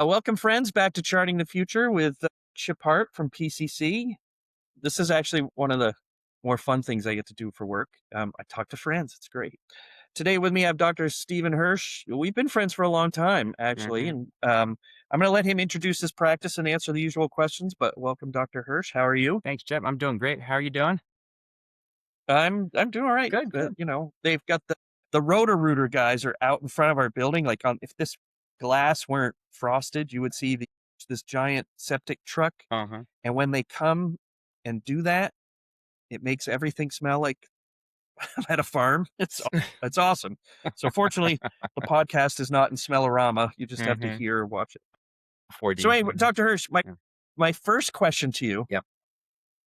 Welcome, friends, back to Charting the Future with Chip Hart from PCC. This is actually one of the more fun things I get to do for work. I talk to friends. It's great. Today with me, I have Dr. Stephen Hirsch. We've been friends for a long time, actually, hmm and I'm going to let him introduce his practice and answer the usual questions. But welcome, Dr. Hirsch. How are you? Thanks, Jeb. I'm doing great. How are you doing? I'm doing all right. Good, good. They've got the Roto-Rooter guys are out in front of our building. Like, if this glass weren't frosted, you would see this giant septic truck. Uh-huh. And when they come and do that, it makes everything smell like I'm at a farm. It's awesome. So fortunately, the podcast is not in Smellorama. You just have to hmm hear or watch it. So 4D. anyway, Dr. Hirsch, Yeah. my first question to you, Yep.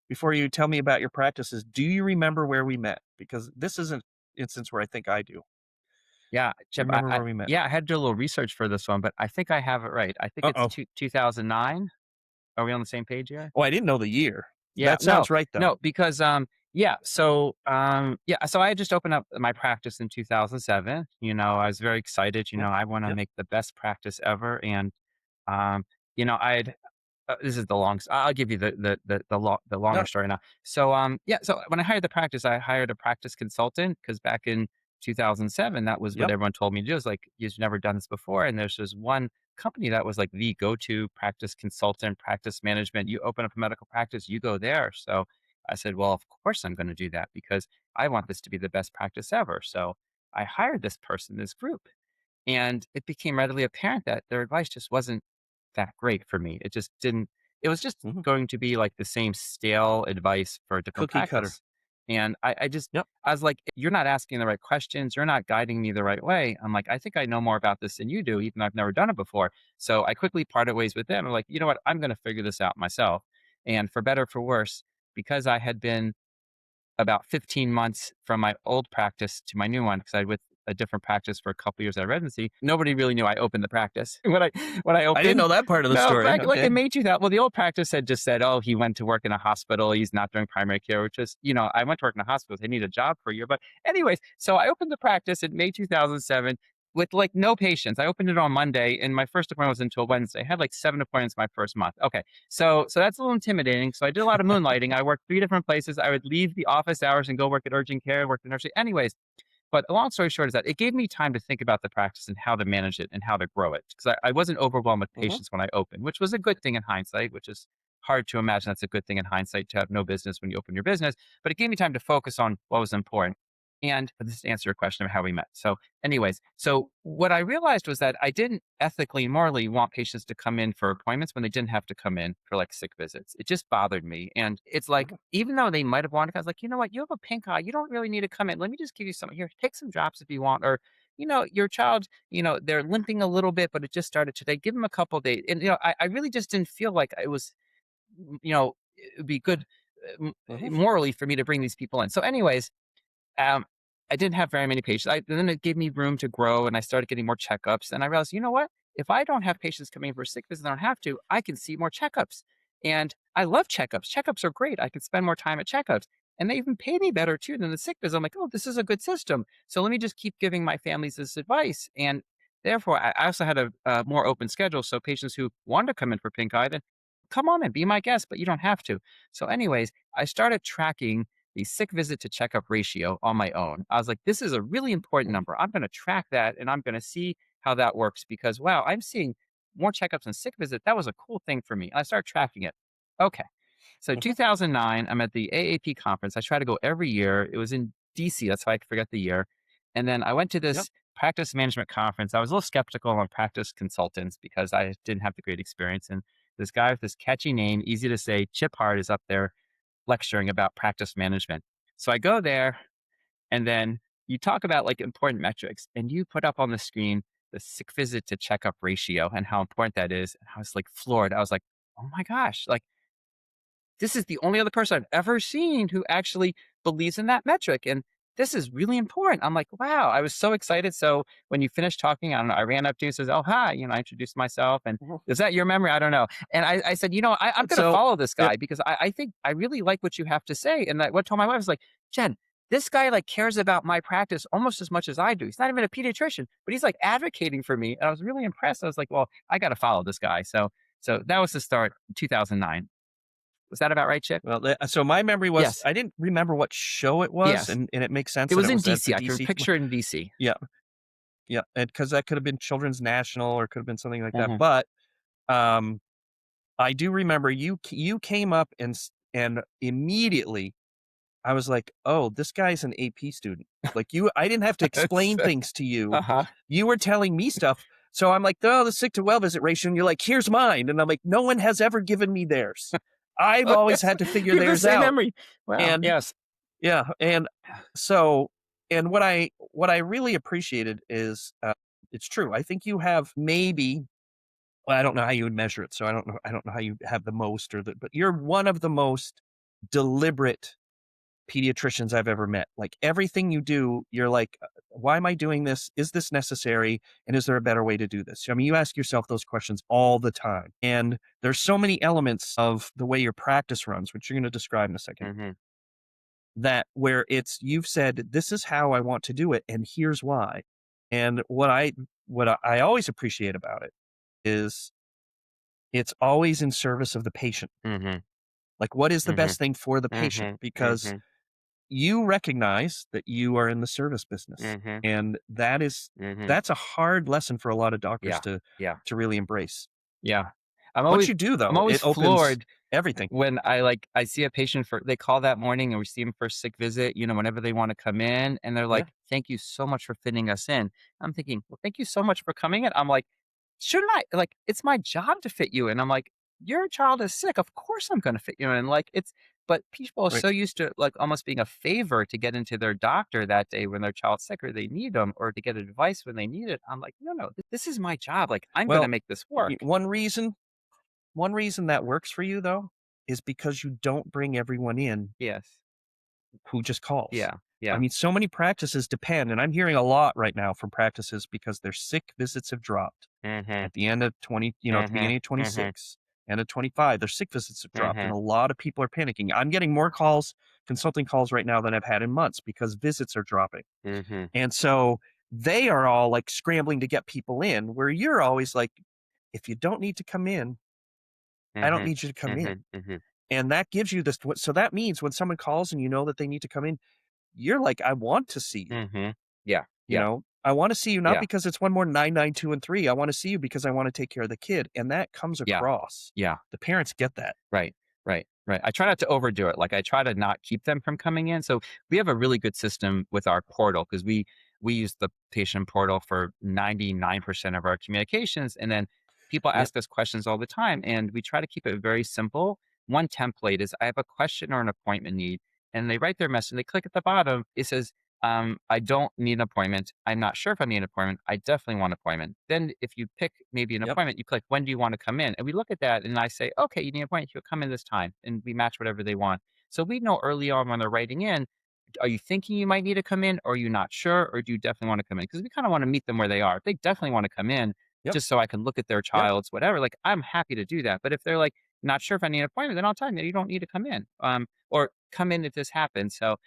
before you tell me about your practice, is do you remember where we met? Because this is an instance where I think I do. Yeah, Do you Jeb. remember where we met? I had to do a little research for this one, but I think I have it right. I think it's Uh-oh. 2009. Are we on the same page here? Oh, I didn't know the year. Yeah, That sounds right, though. no, because so I had just opened up my practice in 2007. I was very excited. Yep. I want to Yep. make the best practice ever, and um, I'd this is the long. I'll give you the longer No. story now. So when I hired the practice, I hired a practice consultant because back in 2007, that was what Yep. everyone told me to do. It's like you've never done this before, and there's just one company that was like the go-to practice consultant, practice management. You open up a medical practice, you go there. So I said, well, of course I'm going to do that because I want this to be the best practice ever. So I hired this person, this group, and it became readily apparent that their advice just wasn't that great for me. It just didn't it was just Mhm. going to be like the same stale advice for a different Cookie cutter. practice. And I just Yep. I was like, you're not asking the right questions. You're not guiding me the right way. I'm like, I think I know more about this than you do, even though I've never done it before. So I quickly parted ways with them. I'm like, you know what? I'm going to figure this out myself. And for better or for worse, because I had been about 15 months from my old practice to my new one because I with a different practice for a couple years at residency. Nobody really knew I opened the practice when I I didn't opened. know that part of the No, story. back like Okay. in May 2000. Well, the old practice had just said, "Oh, he went to work in a hospital. He's not doing primary care," which is, I went to work in a hospital. They need a job for a year. But anyways, so I opened the practice in May 2007 with like no patients. I opened it on Monday, and my first appointment was until Wednesday. I had like 7 appointments my first month. Okay, so that's a little intimidating. So I did a lot of moonlighting. I worked 3 different places. I would leave the office hours and go work at urgent care, work in nursery. Anyways, but a long story short is that it gave me time to think about the practice and how to manage it and how to grow it. Because I wasn't overwhelmed with Mhm. patients when I opened, which was a good thing in hindsight, which is hard to imagine that's a good thing in hindsight to have no business when you open your business. But it gave me time to focus on what was important. And this to answer your question of how we met. So, anyways, so what I realized was that I didn't ethically and morally want patients to come in for appointments when they didn't have to come in for like sick visits. It just bothered me. And it's like, Mhm. even though they might have wanted, I was like, you know what, you have a pink eye. You don't really need to come in. Let me just give you some here, take some drops if you want. Or, your child, they're limping a little bit, but it just started today. Give them a couple days. And, I really just didn't feel like it was, it would be good Mhm. morally for me to bring these people in. So, anyways, um, I didn't have very many patients. Then it gave me room to grow, and I started getting more checkups. And I realized, you know what? If I don't have patients coming in for sick visits, I don't have to. I can see more checkups, and I love checkups. Checkups are great. I can spend more time at checkups, and they even pay me better too than the sick visits. I'm like, oh, this is a good system. So let me just keep giving my families this advice. And therefore, I also had a more open schedule, so patients who wanted to come in for pink eye, then come on and be my guest, but you don't have to. So, anyways, I started tracking the sick visit to checkup ratio on my own. I was like, this is a really important Mhm. number. I'm going to track that and I'm going to see how that works because, wow, I'm seeing more checkups and sick visit. That was a cool thing for me. I started tracking it. Okay. So Mhm. 2009, I'm at the AAP conference. I try to go every year. It was in DC. That's why I forget the year. And then I went to Yep. this practice management conference. I was a little skeptical on practice consultants because I didn't have the great experience. And this guy with this catchy name, easy to say, Chip Hart, is up there lecturing about practice management. So I go there and then you talk about like important metrics and you put up on the screen the sick visit to checkup ratio and how important that is. And I was like floored. I was like, oh my gosh, like this is the only other person I've ever seen who actually believes in that metric. And this is really important. I'm like, wow, I was so excited. So when you finished talking, I don't know, I ran up to you and says, oh, hi, I introduced myself. And Mhm. is that your memory? I don't know. And I said, I'm going to So, follow this it guy because I think I really like what you have to say. And what I told my wife was like, Jen, this guy like cares about my practice almost as much as I do. He's not even a pediatrician, but he's like advocating for me. And I was really impressed. I was like, well, I got to follow this guy. So that was the start, 2009. Was that about right, Chip? Well, so my memory was Yes. I didn't remember what show it was, Yes. and it makes sense It that was it in was at the DC. I can DC. picture it in DC. Yeah, yeah, and because that could have been Children's National or could have been something like that. Hmm. But um, I do remember you came up and immediately I was like, "Oh, this guy's an AP student." Like I didn't have to explain things to you. Uh-huh. You were telling me stuff. So I'm like, "Oh, the sick to well visit ratio." And you're like, "Here's mine." And I'm like, "No one has ever given me theirs. I've Oh, always yes. had to figure You have the theirs same out." memory. Wow. And Yes. yeah, and so and what I really appreciated is it's true. I think you have maybe well, I don't know how you would measure it, so I don't know how you have the most but you're one of the most deliberate pediatricians I've ever met. Like everything you do, you're like, why am I doing this? Is this necessary? And is there a better way to do this? I mean, you ask yourself those questions all the time. And there's so many elements of the way your practice runs, which you're going to describe in a second, Hmm. that where you've said, this is how I want to do it, and here's why. And what I always appreciate about it is it's always in service of the patient. Hmm. Like, what is the Hmm. best thing for the patient? Hmm. Because Hmm. you recognize that you are in the service business, Hmm. and Hmm. that's a hard lesson for a lot of doctors Yeah. to Yeah. really embrace. Yeah. I'm Once always you do, I'm though, always it opens floored everything. when I see a patient for they call that morning and we see them for a sick visit, whenever they want to come in and they're Yeah, like, "Thank you so much for fitting us in." I'm thinking, "Well, thank you so much for coming in." I'm like, "Shouldn't I like it's my job to fit you in." I'm like, "Your child is sick. Of course I'm going to fit you in." Like it's but people are right. so used to like almost being a favor to get into their doctor that day when their child's sick or they need them or to get advice when they need it. I'm like, "No, no. This is my job. Like I'm going to Well, make this work." one reason that works for you, though, is because you don't bring everyone in Yes. who just calls. Yeah. I Yeah. mean, so many practices depend, and I'm hearing a lot right now from practices because their sick visits have dropped. Mhm. At the end of 20, at the Mhm. beginning of Mhm. 26, end of 25, their sick visits have dropped, and Mhm. a lot of people are panicking. I'm getting more calls, consulting calls right now than I've had in months because visits are dropping. Mhm. And so they are all like scrambling to get people in, where you're always like, if you don't need to come in, I don't Mhm. need you to come in. Mhm. Mhm. And that gives you this. So that means when someone calls and you know that they need to come in, you're like, I want to see you. Mhm. Yeah. Yeah. I want to see you not Yeah. because it's one more 992 and 3. I want to see you because I want to take care of the kid. And that comes Yeah. across. Yeah. The parents get that. Right. Right. Right. I try not to overdo it. Like I try to not keep them from coming in. So we have a really good system with our portal because we use the patient portal for 99% of our communications. And then people Yep. ask us questions all the time. And we try to keep it very simple. One template is I have a question or an appointment need. And they write their message. They click at the bottom. It says, I don't need an appointment. I'm not sure if I need an appointment. I definitely want an appointment. Then if you pick maybe an Yep. appointment, you click when do you want to come in? And we look at that and I say, okay, you need an appointment, you'll come in this time. And we match whatever they want. So we know early on when they're writing in, are you thinking you might need to come in? Or are you not sure? Or do you definitely want to come in? Because we kind of want to meet them where they are. If they definitely want to come in, Yep. just so I can look at their Yep. child's whatever, like I'm happy to do that. But if they're like not sure if I need an appointment, then I'll tell them that you don't need to come in. Or come in if this happens. So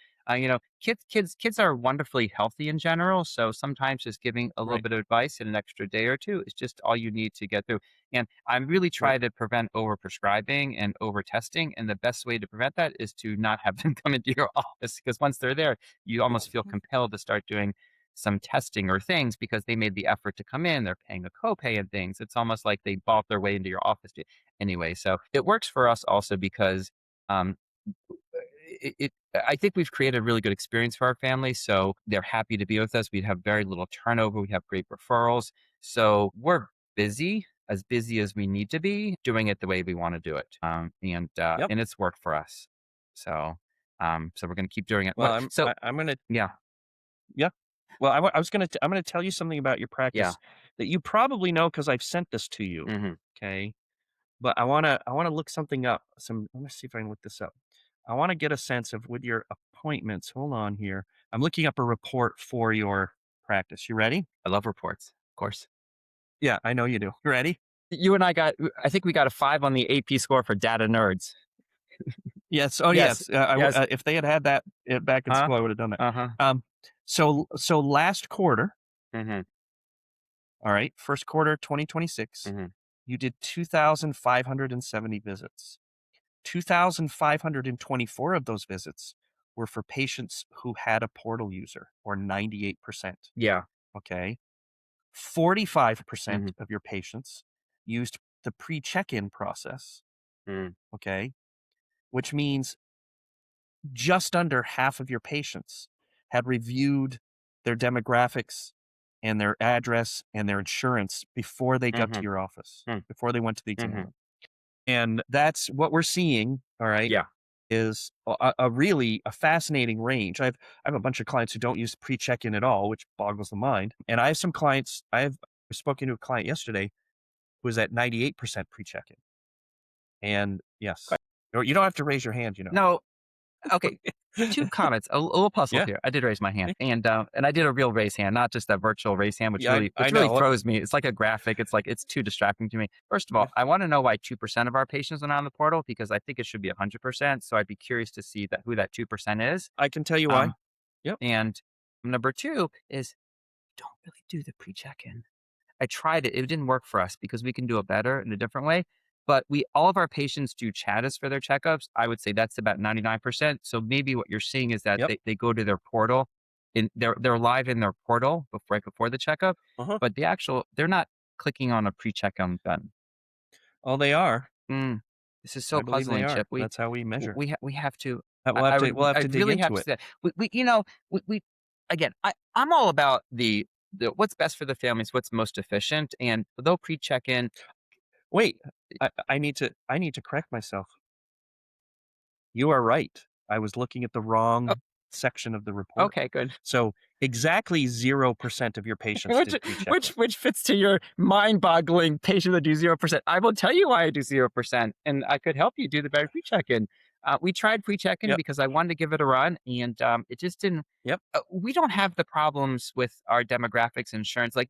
kids are wonderfully healthy in general. So sometimes just giving a little Right. bit of advice in an extra day or two is just all you need to get through. And I'm really Right. try to prevent over prescribing and over testing. And the best way to prevent that is to not have them come into your office because once they're there, you almost feel compelled to start doing some testing or things because they made the effort to come in. They're paying a copay and things. It's almost like they bought their way into your office. Anyway, so it works for us also because um, I think we've created a really good experience for our family. So they're happy to be with us. We have very little turnover. We have great referrals. So we're as busy as we need to be, doing it the way we want to do it. Yep. And it's worked for us. So so we're going to keep doing it. Well, I'm gonna Yeah, yeah. Well, I'm gonna tell you something about your yeah. practice that you probably know because I've sent this to you. Hmm. Okay. But I wanna look something up. Let me see if I can look this up. I wanna get a sense of with your appointments. Hold on here. I'm looking up a report for your practice. You ready? I love reports, of course. Yeah, I know you do. You ready? You and I think we got a 5 on the AP score for data nerds. Yes. Oh, Yes, yes. yes. If they had had that back in Huh? school, I would have done that. Uh-huh. So last quarter, Mhm, all right, first quarter 2026, mhm. you did 2,570 visits. 2,524 of those visits were for patients who had a portal user, or 98%. Yeah. Okay. 45% Mhm, of your patients used the pre check in process. mm, Okay. Which means just under half of your patients had reviewed their demographics and their address and their insurance before they got to mhm, your office, mm, before they went to the exam mhm. room. And that's what we're seeing, all right, Yeah. is a really a fascinating range. I have a bunch of clients who don't use pre-check-in at all, which boggles the mind. And I have some clients, I've spoken to a client yesterday who was at 98% pre-check-in. And yes, or you don't have to raise your hand, you know. No, okay, 2 comments, a little puzzled Yeah. here. I did raise my hand, and I did a real raise hand, not just a virtual raise hand, Yeah, I which really know. throws me. It's like a graphic. It's like it's too distracting to me. First of Yeah. all, I wanna know why 2% of our patients are not on the portal because I think it should be 100%, so I'd be curious to see that who that 2% is. I can tell you why. Um, Yep. and number 2 is don't really do the pre-check-in. I tried it. It didn't work for us because we can do it better in a different way. But we all of our patients do Chattis for their checkups. I would say that's about 99%. So maybe what you're seeing is that Yep. they go to their portal and they're live in their portal right before the checkup, Uh-huh. but they're not clicking on a pre-check-in button. Oh, they are. Mm, this is so I believe they puzzling, are. Chip. That's how we measure. We have to. We'll have I to dig really have into to it. say we again. I'm all about the what's best for the families, what's most efficient, and though pre-check-in. Wait, I need to correct myself. You are right. I was looking at the Oh, wrong section of the report. okay, good. So exactly 0% of your patients Which did pre-check-in. which fits to your mind-boggling patient that do 0%. I will tell you why I do 0%, and I could help you do the better pre-check-in. We tried pre-check-in Yep. because I wanted to give it a run, and it just didn't. Yep. We don't have the problems with our demographics insurance. Like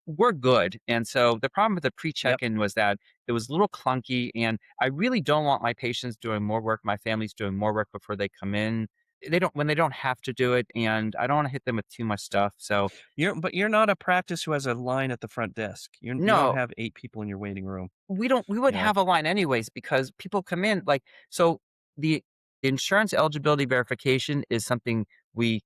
we're good. And so the problem with the Yep. pre-check-in was that it was a little clunky, and I really don't want my patients doing more work, my family's doing more work before they come in. They don't when they don't have to do it, and I don't want to hit them with too much stuff. So You're not a practice who has a line at the front desk. You don't no, have 8 people in your waiting room, we you would know? have a line anyways because people come in like so the insurance eligibility verification is something we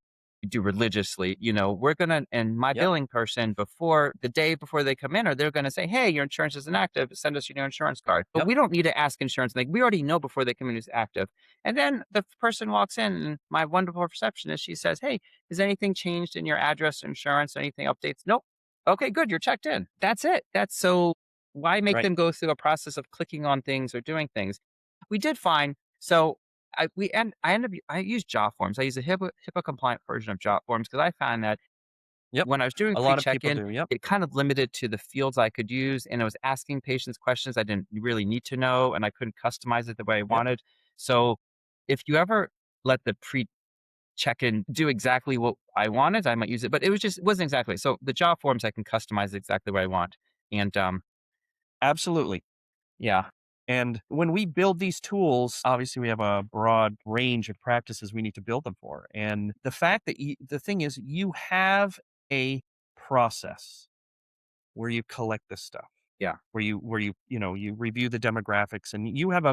do religiously. We're gonna and my Yep. billing person before the day before they come in, or they're gonna say, hey, your insurance isn't active, send us your new insurance card. But Yep. we don't need to ask insurance. Like we already know before they come in it's active. And then the person walks in and my wonderful receptionist, she says, hey, has anything changed in your address, insurance, anything updates? Nope. Okay, good. You're checked in. That's it. That's so why make Right. them go through a process of clicking on things or doing things? We did fine. So I ended up I use job forms. I use a HIPAA compliant version of job forms because I found that Yep. when I was doing A pre lot of check people in, do. Yep. it kind of limited to the fields I could use, and it was asking patients questions I didn't really need to know, and I couldn't customize it the way I Yep. wanted. So if you ever let the pre check in do exactly what I wanted, I might use it, but it wasn't exactly. So the job forms I can customize exactly what I want, and Absolutely. yeah, And when we build these tools, obviously we have a broad range of practices we need to build them for. And the fact that the thing is, you have a process where you collect this stuff, yeah, you review the demographics, and you have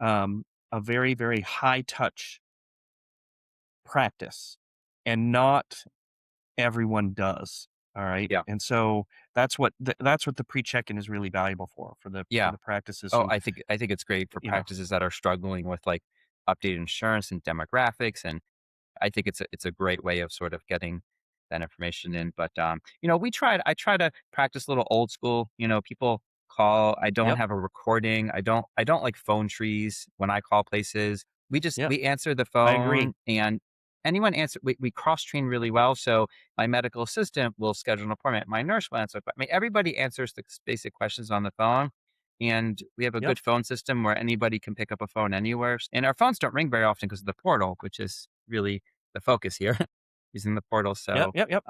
um, a very high touch practice, and not everyone does. All right, yeah. and so that's what the pre check in is really valuable for Yeah. the practices Oh, who I think it's great for you know. practices that are struggling with, like, updated insurance and demographics, and I think it's a great way of sort of getting that information in, but, I try to practice a little old school, people call, I don't Yep. have a recording, I don't like phone trees when I call places. Yep. We answer the I agree. phone, and anyone answer we cross-train really well, so my medical assistant will schedule an appointment, my nurse will answer, but I mean, everybody answers the basic questions on the phone, and we have a Yep. good phone system where anybody can pick up a phone anywhere, and our phones don't ring very often because of the portal, which is really the focus here using the portal. Yep. So, Yep. Yep.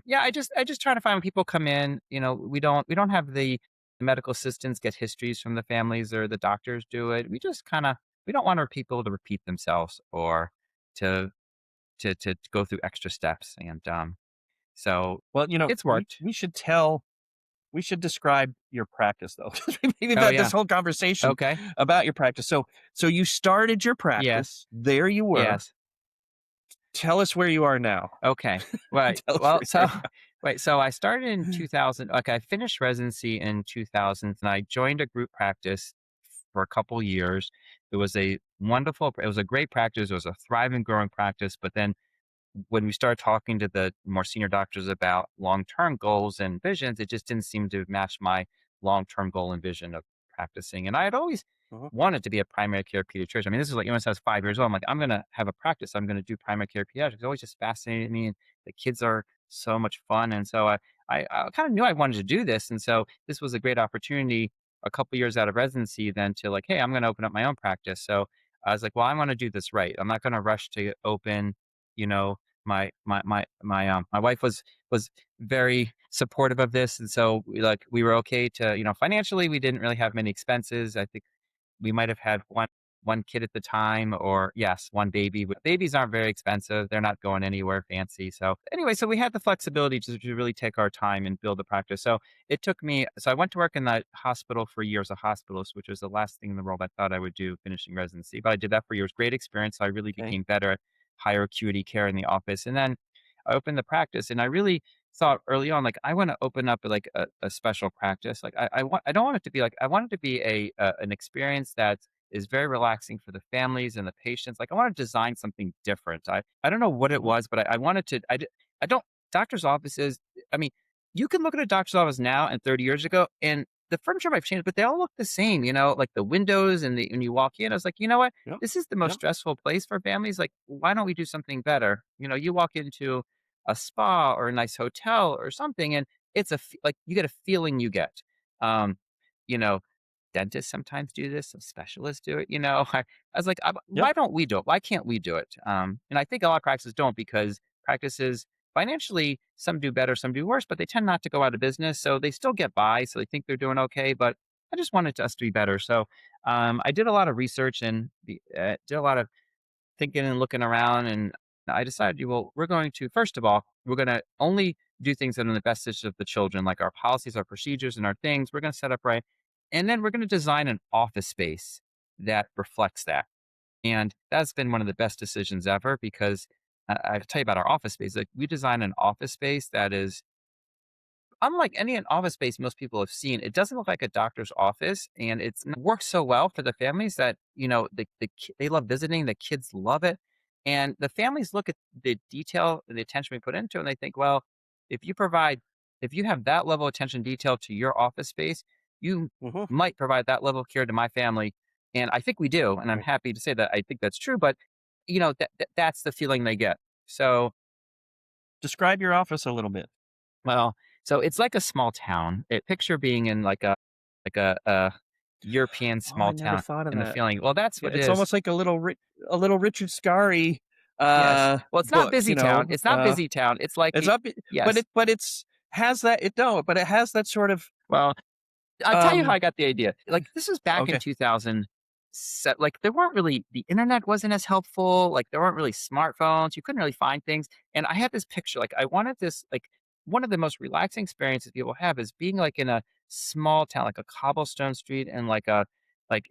yeah, I just try to find when people come in, we don't have the medical assistants get histories from the families or the doctors do it. We just kind of we don't want our people to repeat themselves or to to go through extra steps. And so Well, it's we worked. we should tell we should describe your practice though. We've Oh had yeah. this whole conversation Okay. about your practice. So you started your Yes. practice, there you were. Yes. Tell us where you are now. Okay. Right. Tell us Well, where so you are wait, so I started in now. 2000. Okay, I finished residency in 2000 and I joined a group practice for a couple years. It was a great practice. It was a thriving, growing practice. But then when we started talking to the more senior doctors about long-term goals and visions, it just didn't seem to match my long-term goal and vision of practicing. And I had always Mhm. wanted to be a primary care pediatrician. I mean, this is like, when I was 5 years old, I'm like, I'm going to have a practice. I'm going to do primary care pediatrics. It always just fascinated me. And the kids are so much fun. And so I kind of knew I wanted to do this. And so this was a great opportunity a couple years out of residency then to like, hey, I'm going to open up my own practice. So I was like, well, I want to do this right. I'm not going to rush to open, you know, my wife was very supportive of this, and so we were okay to, financially we didn't really have many expenses. I think we might have had one kid at the time, or yes, one baby. But babies aren't very expensive. They're not going anywhere fancy. So anyway, so we had the flexibility to really take our time and build the practice. So it took me. So I went to work in the hospital for years, a hospitalist, which was the last thing in the world I thought I would do finishing residency. But I did that for years. Great experience. So I really Okay. became better at higher acuity care in the office. And then I opened the practice, and I really thought early on, like, I want to open up like a special practice. Like I don't want it to be like, I want it to be an experience that is very relaxing for the families and the patients. Like I want to design something different. I don't know what it Mhm. was, but I wanted to. I don't doctors' offices. I mean, you can look at a doctor's office now and 30 years ago, and the furniture might have changed, but they all look the same. Like the windows and the when you walk in, I was like, you know what? Yep. This is the most Yep. stressful place for families. Like, why don't we do something better? You walk into a spa or a nice hotel or something, and like you get a feeling you get. Um, you know, dentists sometimes do this, some specialists do it. I was like, Yep. why don't we do it? Why can't we do it? And I think a lot of practices don't because practices financially, some do better, some do worse, but they tend not to go out of business. So they still get by. So they think they're doing okay. But I just wanted us to be better. So I did a lot of research and did a lot of thinking and looking around. And I decided, well, we're going to, first of all, we're going to only do things that are in the best interest of the children, like our policies, our procedures, and our things. We're going to set up right. And then we're going to design an office space that reflects that. And that's been one of the best decisions ever because I'll tell you about our office space. Like we design an office space that is unlike any office space most people have seen. It doesn't look like a doctor's office, and it works so well for the families that they love visiting. The kids love it, and the families look at the detail and the attention we put into it, and they think, well, if you provide, if you have that level of attention and detail to your office space, you Mhm. might provide that level of care to my family, and I think we do, and I'm Right. happy to say that I think that's true. But that's the feeling they get. So Describe your office a little bit. well, so it's like a small town. Picture being in like a European Oh, I small never town thought of in the that. feeling. Well, that's Yeah, what it it's is. almost like a little Richard Scarry, Yes. Well, it's not book, busy town. It's not busy town. It's like it's up yes. but it's has that it no, but it has that sort of, Well, I'll tell you how um I got the idea. Like this was back in okay. 2000. Like there weren't really the internet wasn't as helpful. Like there weren't really smartphones. You couldn't really find things. And I had this picture. Like I wanted this. Like one of the most relaxing experiences people have is being like in a small town, like a cobblestone street, and like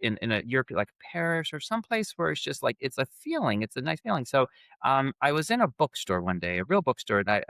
in a Europe, like Paris or someplace where it's just like it's a feeling. It's a nice feeling. So I was in a bookstore one day, a real bookstore, and I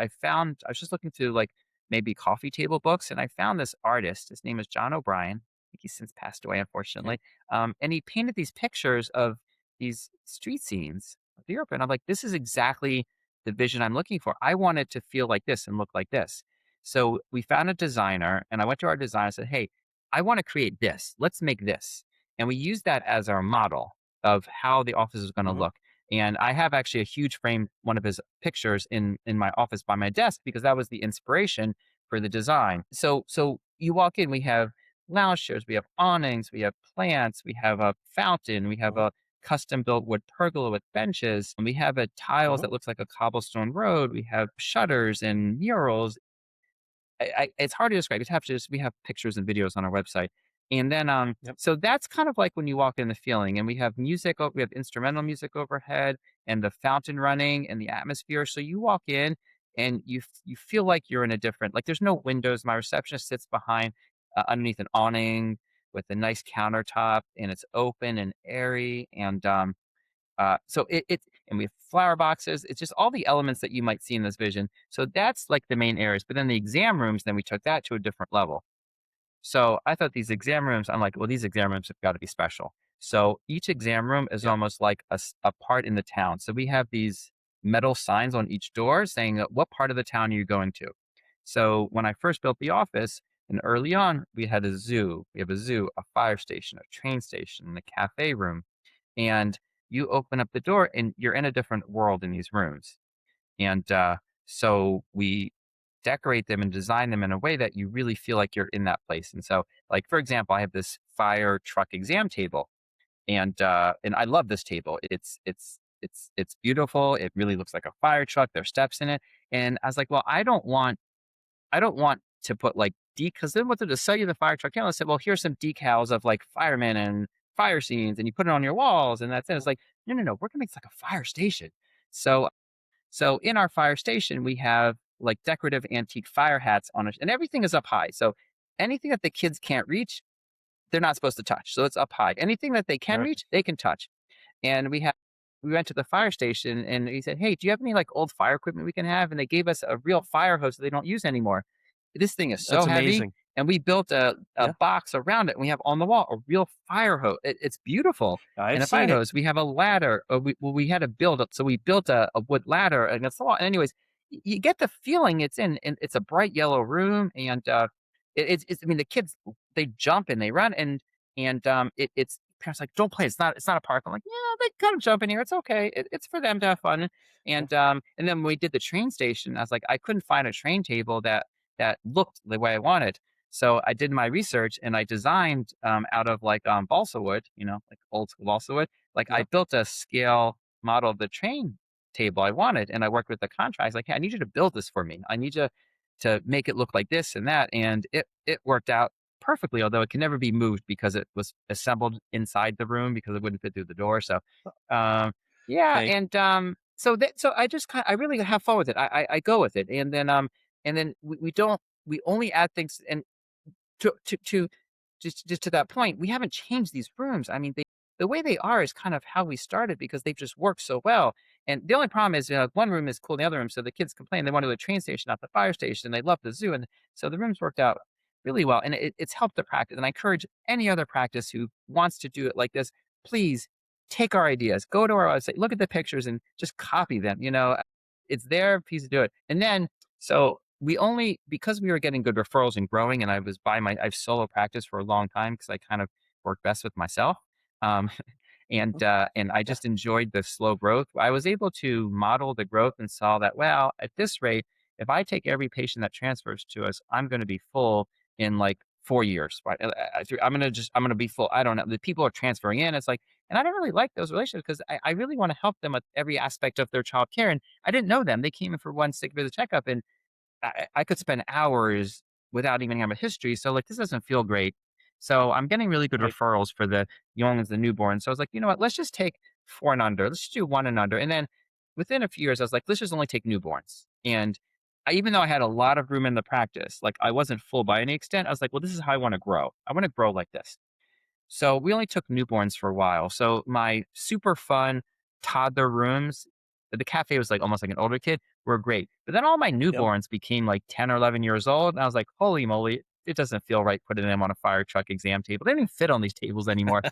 was just looking through like maybe coffee table books, and I found this artist. His name is John O'Brien. I think he's since passed away, Okay. unfortunately. And he painted these pictures of these street scenes of Europe, and I'm like, this is exactly the vision I'm looking for. I want it to feel like this and look like this. So we found a designer, and I went to our designer and said, "Hey, I want to create this. Let's make this." And we used that as our model of how the office is going to Mhm. look. And I have actually a huge frame, one of his pictures in my office by my desk because that was the inspiration for the design. So you walk in, we have lounge chairs, we have awnings, we have plants, we have a fountain, we have Mhm. a custom built wood pergola with benches, and we have a tiles Mhm. that looks like a cobblestone road. We have shutters and murals. It's hard to describe. We have pictures and videos on our website. And then, Yep. so that's kind of like when you walk in the feeling, and we have music, we have instrumental music overhead, and the fountain running, and the atmosphere. So you walk in, and you feel like you're in a different, like there's no windows. My receptionist sits behind underneath an awning with a nice countertop, and it's open and airy, and so and we have flower boxes. It's just all the elements that you might see in this vision. So that's like the main areas. But then the exam rooms, then we took that to a different level. So I thought these exam rooms, I'm like, well, these exam rooms have got to be special. So each exam room is Yep. almost like a part in the town. So we have these metal signs on each door saying what part of the town are you going to. So when I first built the office, and early on, we had a zoo. We have a zoo, a fire station, a train station, a cafe room, and you open up the door and you're in a different world in these rooms. And so we decorate them and design them in a way that you really feel like you're in that place. And so, like for example, I have this fire truck exam table, and I love this table. It's beautiful. It really looks like a fire truck. There's steps in it, and I was like, well, I don't want to put like because then what did to sell you the fire truck? I said, well, here's some decals of like firemen and fire scenes, and you put it on your walls, and that's it. It's like, no, no, no, we're gonna make it like a fire station. So in our fire station, we have like decorative antique fire hats on it, and everything is up high. So anything that the kids can't reach, they're not supposed to touch. So it's up high. Anything that they All can right. reach, they can touch. And we went to the fire station and he said, "Hey, do you have any like old fire equipment we can have?" And they gave us a real fire hose that they don't use anymore. This thing is so That's heavy, amazing. and we built a Yeah. box around it. And we have on the wall a real fire hose. It's beautiful. And I've a fire seen it. hose. We have a ladder. We had to build it, so we built a wood ladder against the wall. And anyways, you get the feeling it's in, and it's a bright yellow room, and it's. I mean, the kids they jump and they run, and it's parents like, don't play. It's not a park. I'm like, yeah, they kind of jump in here. It's okay. It's for them to have fun. And then when we did the train station, I was like, I couldn't find a train table that looked the way I wanted. So I did my research and I designed out of like balsa wood, like old school balsa wood. Like I Yep. built a scale model of the train table I wanted, and I worked with the contract. I was like, hey, I need you to build this for me. I need you to make it look like this and that, and it worked out perfectly. Although it can never be moved because it was assembled inside the room because it wouldn't fit through the door. So, um, yeah, Okay. and so I just I really have fun with it. I go with it, and then we don't we only add things and to just to that point, we haven't changed these rooms. I mean, the way they are is kind of how we started because they've just worked so well. And the only problem is, one room is cool in the other room, so the kids complain they want to go to the train station, not the fire station. They love the zoo, and so the rooms worked out really well, and it's helped the practice. And I encourage any other practice who wants to do it like this, please take our ideas, go to our website, look at the pictures, and just copy them. It's there, please do it. And then so we only because we were getting good referrals and growing, and I've solo practiced for a long time because I kind of work best with myself. Um, and I Yeah. just enjoyed the slow growth. I was able to model the growth and saw that, well, at this rate, if I take every patient that transfers to us, I'm going to be full in like 4 years. Right? I'm going to be full. I don't know. The people are transferring in. It's like, and I don't really like those relationships because I really want to help them with every aspect of their child care. And I didn't know them. They came in for one sick visit checkup, and I could spend hours without even having a history. So like this doesn't feel great. So I'm getting really good Right. referrals for the young and the newborn. So I was like, you know what? Let's just take 4 and under. Let's just do 1 and under. And then within a few years, I was like, let's just only take newborns. And even though I had a lot of room in the practice, like I wasn't full by any extent, I was like, well, this is how I want to grow. I want to grow like this. So we only took newborns for a while. So my super fun toddler rooms, the cafe was like almost like an older kid, were great. But then all my Yep. newborns became like 10 or 11 years old. And I was like, holy moly, it doesn't feel right putting them on a fire truck exam table. They don't even fit on these tables anymore.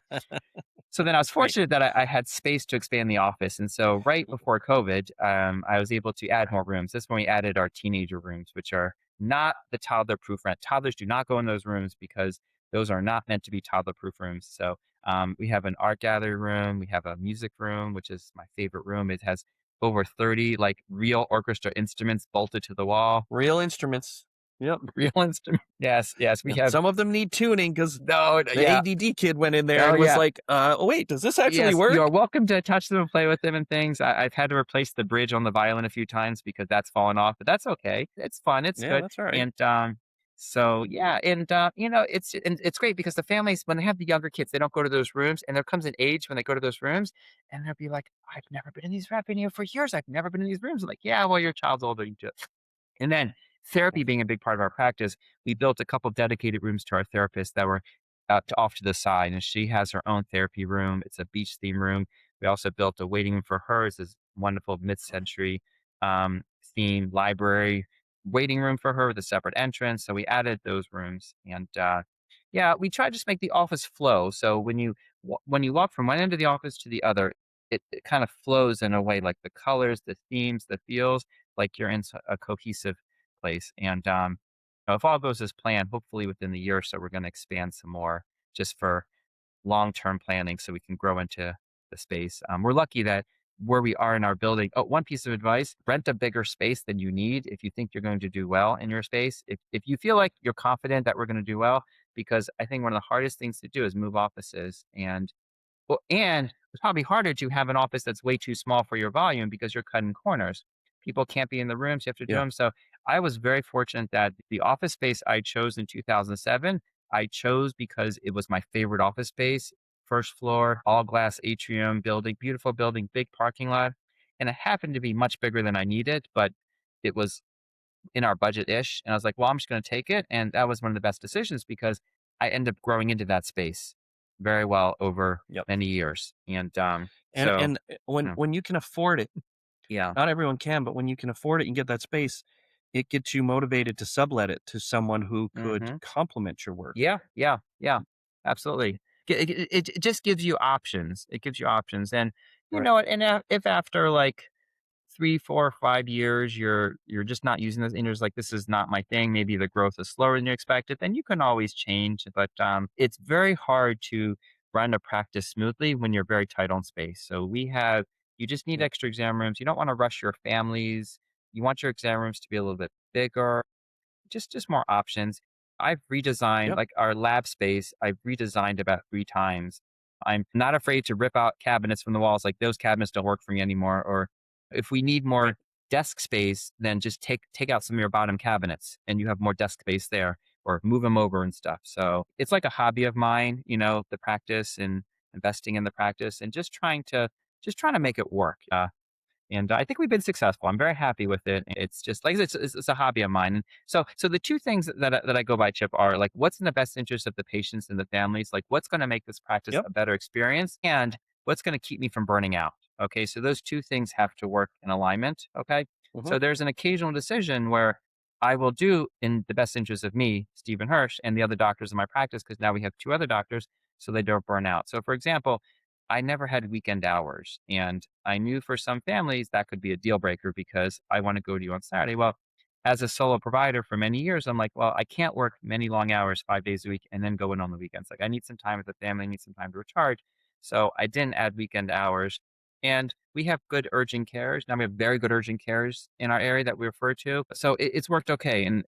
So then I was Right. fortunate that I had space to expand the office. And so right before COVID, I was able to add more rooms. This is when we added our teenager rooms, which are not the toddler proof rent. Toddlers do not go in those rooms because those are not meant to be toddler proof rooms. So we have an art gallery room. We have a music room, which is my favorite room. It has over 30 like real orchestra instruments bolted to the wall. Real instruments. Yep. Real instruments. Yes, yes. We Yeah. have Some of them need tuning because no, the yeah. ADD kid went in there Oh and was yeah. like, "Oh wait, does this actually Yes, you work?" are welcome to touch them and play with them and things. I've had to replace the bridge on the violin a few times because that's fallen off, but that's okay. It's fun. It's Yeah, good. that's all right. And So yeah, and it's great because the families when they have the younger kids, they don't go to those rooms, and there comes an age when they go to those rooms, and they'll be like, "I've never been in these I've been here for years. I've never been in these rooms." I'm like, "Yeah, well, your child's older. You just." And then therapy being a big part of our practice, we built a couple dedicated rooms to our therapist that were off to the side, and she has her own therapy room. It's a beach theme room. We also built a waiting room for her. It's this wonderful mid-century themed library waiting room for her with a separate entrance. So we added those rooms, and yeah, we tried to just make the office flow. So when you walk from one end of the office to the other, it kind of flows in a way, like the colors, the themes, the feels, like you're in a cohesive place. And if all goes as planned, hopefully within the year or so, we're going to expand some more just for long-term planning so we can grow into the space. We're lucky that where we are in our building. Oh, one piece of advice, rent a bigger space than you need if you think you're going to do well in your space. If you feel like you're confident that we're going to do well, because I think one of the hardest things to do is move offices. And it's probably harder to have an office that's way too small for your volume because you're cutting corners. People can't be in the rooms, you have to do Yeah. them. So I was very fortunate that the office space I chose in 2007, I chose because it was my favorite office space. First floor, all glass atrium building, beautiful building, big parking lot. And it happened to be much bigger than I needed, but it was in our budget-ish, and I was like, "Well, I'm just gonna take it," and that was one of the best decisions because I ended up growing into that space very well over Yep. many years, and, And so, and when mm, when you can afford it, yeah. not everyone can, but when you can afford it and get that space, it gets you motivated to sublet it to someone who could Mhm. complement your work. Yeah, yeah, yeah, absolutely. It just gives you options. It gives you options, and, you Right. know, and, if after, like, 3, 4, 5 years, you're just not using this and you're just like, "This is not my thing," maybe the growth is slower than you expected, then you can always change, but, it's very hard to run a practice smoothly when you're very tight on space, so you just need Yep. extra exam rooms, you don't wanna rush your families, you want your exam rooms to be a little bit bigger, just more options. I've redesigned Yep. like our lab space, I've redesigned about 3 times. I'm not afraid to rip out cabinets from the walls, like those cabinets don't work for me anymore. Or if we need Right. more desk space, then just take out some of your bottom cabinets and you have more desk space there or move them over and stuff. So it's like a hobby of mine, the practice and investing in the practice and just trying to make it work. And I think we've been successful. I'm very happy with it. It's just like I said, it's a hobby of mine. And so the two things that I go by, Chip, are like what's in the best interest of the patients and the families, like what's going to make this practice Yep. a better experience, and what's going to keep me from burning out. Okay, so those two things have to work in alignment. Okay, Mhm. so there's an occasional decision where I will do in the best interest of me, Stephen Hirsch, and the other doctors in my practice, because now we have two other doctors, so they don't burn out. So, for example, I never had weekend hours. And I knew for some families that could be a deal breaker because I want to go to you on Saturday. Well, as a solo provider for many years, I'm like, well, I can't work many long hours, 5 days a week, and then go in on the weekends. Like, I need some time with the family, I need some time to recharge. So I didn't add weekend hours. And we have good urgent cares. Now we have very good urgent cares in our area that we refer to. So it's worked okay. And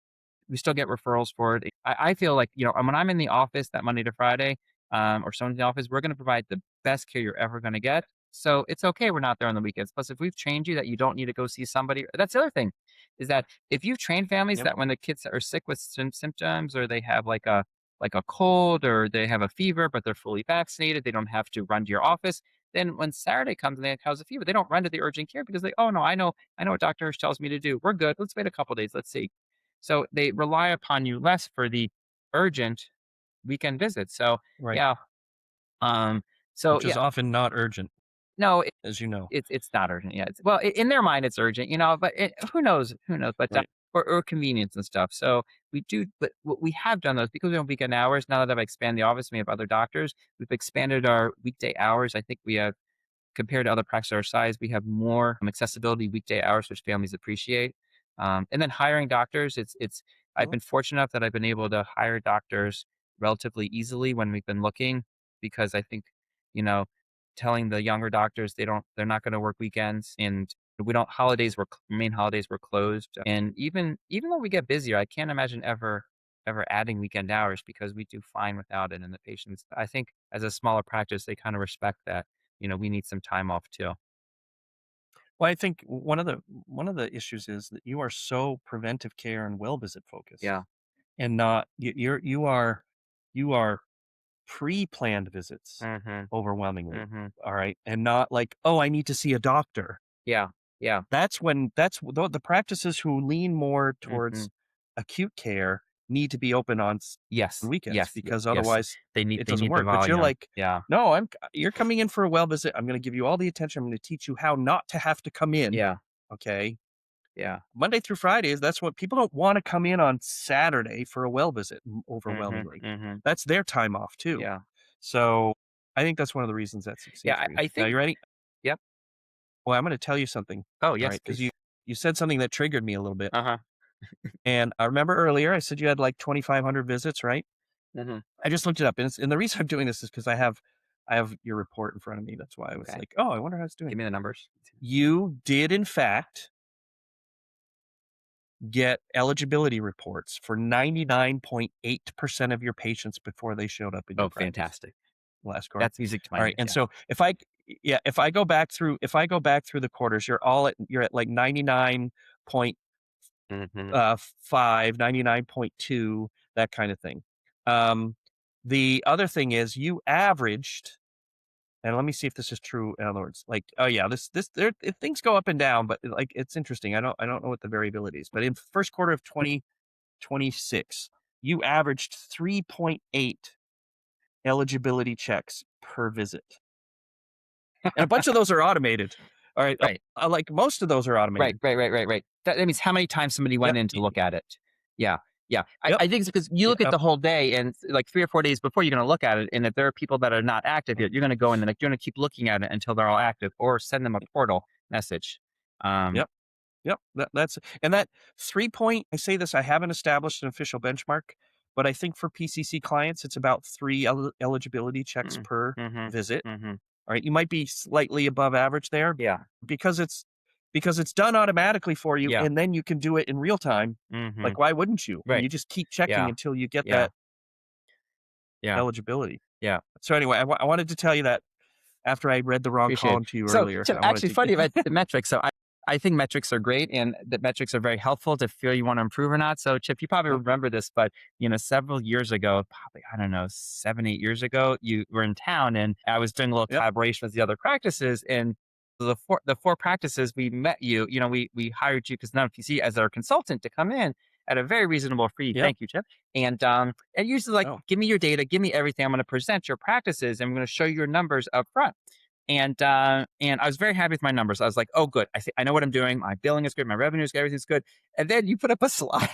we still get referrals for it. I feel like, when I'm in the office that Monday to Friday, or someone's in the office, we're going to provide the best care you're ever going to get. So it's okay we're not there on the weekends. Plus, if we've trained you that you don't need to go see somebody, that's the other thing is that if you've trained families Yep. that when the kids are sick with symptoms or they have like a cold or they have a fever, but they're fully vaccinated, they don't have to run to your office. Then when Saturday comes and they have a fever, they don't run to the urgent care because oh no, I know what Dr. Hirsch tells me to do. We're good. Let's wait a couple days. Let's see. So they rely upon you less for the urgent weekend visits. So Right. yeah, um, so Which is yeah, often not urgent, no, as you know. it's not urgent. Yeah, well, in their mind, it's urgent, but who knows? Who knows? But Right. or convenience and stuff. So we do, but what we have done those because we don't weekend hours. Now that I've expanded the office, we have other doctors. We've expanded our weekday hours. I think we have compared to other practices our size, we have more accessibility weekday hours, which families appreciate. And then hiring doctors, it's. I've Mhm. been fortunate enough that I've been able to hire doctors relatively easily when we've been looking, because I think, you know, telling the younger doctors they're not going to work weekends, and we don't main holidays were closed, and even though we get busier, I can't imagine ever adding weekend hours because we do fine without it, and the patients, I think, as a smaller practice, they kind of respect that we need some time off too. Well, I think one of the issues is that you are so preventive care and well visit Yeah. focused. and not you are pre-planned visits Mhm. overwhelmingly, Mhm. all right? And not like, "Oh, I need to see a doctor." Yeah. Yeah. That's the practices who lean more Mhm. towards acute care need to be open on Yes. weekends Yes. because Yes. otherwise it They doesn't need the work. But you're volume. like, Yeah. "No, you're coming in for a well visit. I'm gonna give you all the attention. I'm gonna teach you how not to have to come in." Yeah. Okay? Yeah. Monday through Fridays, that's what people don't wanna come in on Saturday for a well visit Mhm. overwhelmingly. Mhm. That's their time off too. Yeah. So, I think that's one of the reasons that succeeds Yeah. for you. I Now think. you ready? Yep. Well, I'm gonna tell you something, Oh, all yes, right? Because please. you said something that triggered me a little bit. Uh-huh. And I remember earlier I said you had like 2,500 visits, right? Mhm. I just looked it up, and the reason I'm doing this is because I have your report in front of me. That's why I was Okay. like, "Oh, I wonder how it's doing." Give me the numbers. You did in fact get eligibility reports for 99.8% of your patients before they showed up in your Oh, practice fantastic. last quarter. That's music to my All right, ears, and yeah. so if I go back through the quarters, you're at like 99 Mhm. 5, 99.2, that kind of thing. Um, the other thing is you averaged, and let me see if this is true. In other words, like, oh yeah, things go up and down, but like it's interesting. I don't know what the variability is, but in first quarter of 2026, you averaged 3.8 eligibility checks per visit, and a bunch of those are automated. All right, Right. like most of those are Right, automated. right, right, right, right. That means how many times somebody went Yep, in to look at it. Yeah, yeah. yep, I think it's because you look at yep, the whole day and like 3 or 4 days before you're gonna look at it, and if there are people that are not active yet, you're gonna go in and, like, you're gonna keep looking at it until they're all active or send them a portal message. Um, yep. Yep, that's and that 3 point I say this, I haven't established an official benchmark, but I think for PCC clients, it's about 3 eligibility checks mm, per mhm, visit. mhm. Alright, you might be slightly above average there Yeah, because it's done automatically for you, yeah, and then you can do it in real time. mhm. Like, why wouldn't you? And Right. you just keep checking Yeah, until you get yeah, that yeah, eligibility. yeah. So anyway, I wanted to tell you that after I read the wrong Appreciate it. column to you So, earlier. so I wanted actually to funny about the metrics. So I think metrics are great and that metrics are very helpful to feel you want to improve or not. So Chip, you probably Yep, remember this, but several years ago, probably, I don't know, 7, 8 years ago, you were in town and I was doing a little yep, collaboration with the other practices and the four practices we met you, we hired you because now PC as our consultant to come in at a very reasonable fee. yep. Thank you, Chip. And usually like, Oh, give me your data, give me everything. I'm going to present your practices and I'm going to show you your numbers up front. And I was very happy with my numbers. I was like, "Oh, good. I know what I'm doing. My billing is good. My revenue is good. Everything's good." And then you put up a slide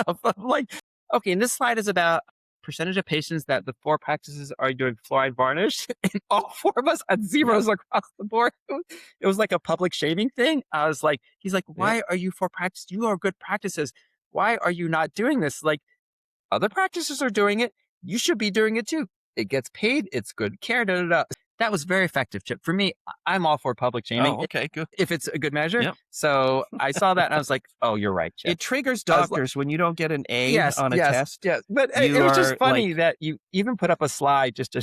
of like, okay, and this slide is about percentage of patients that the four practices are doing fluoride varnish, and all four of us had yep, zeros across the board. It was like a public shaming thing. I was like, he's like, yep, "Why are you four practices? You are good practices. Why are you not doing this? Like other practices are doing it. You should be doing it too. It gets paid. It's good care. Da, da, da." That was very effective, Chip. For me, I'm all for public shaming oh, okay, good. if it's a good measure. Yep. So I saw that and I was like, oh, you're right, Chip. It triggers I was like, doctors when you don't get an A yes, on a yes, test. yes. But it You was just are funny like, that you even put up a slide just to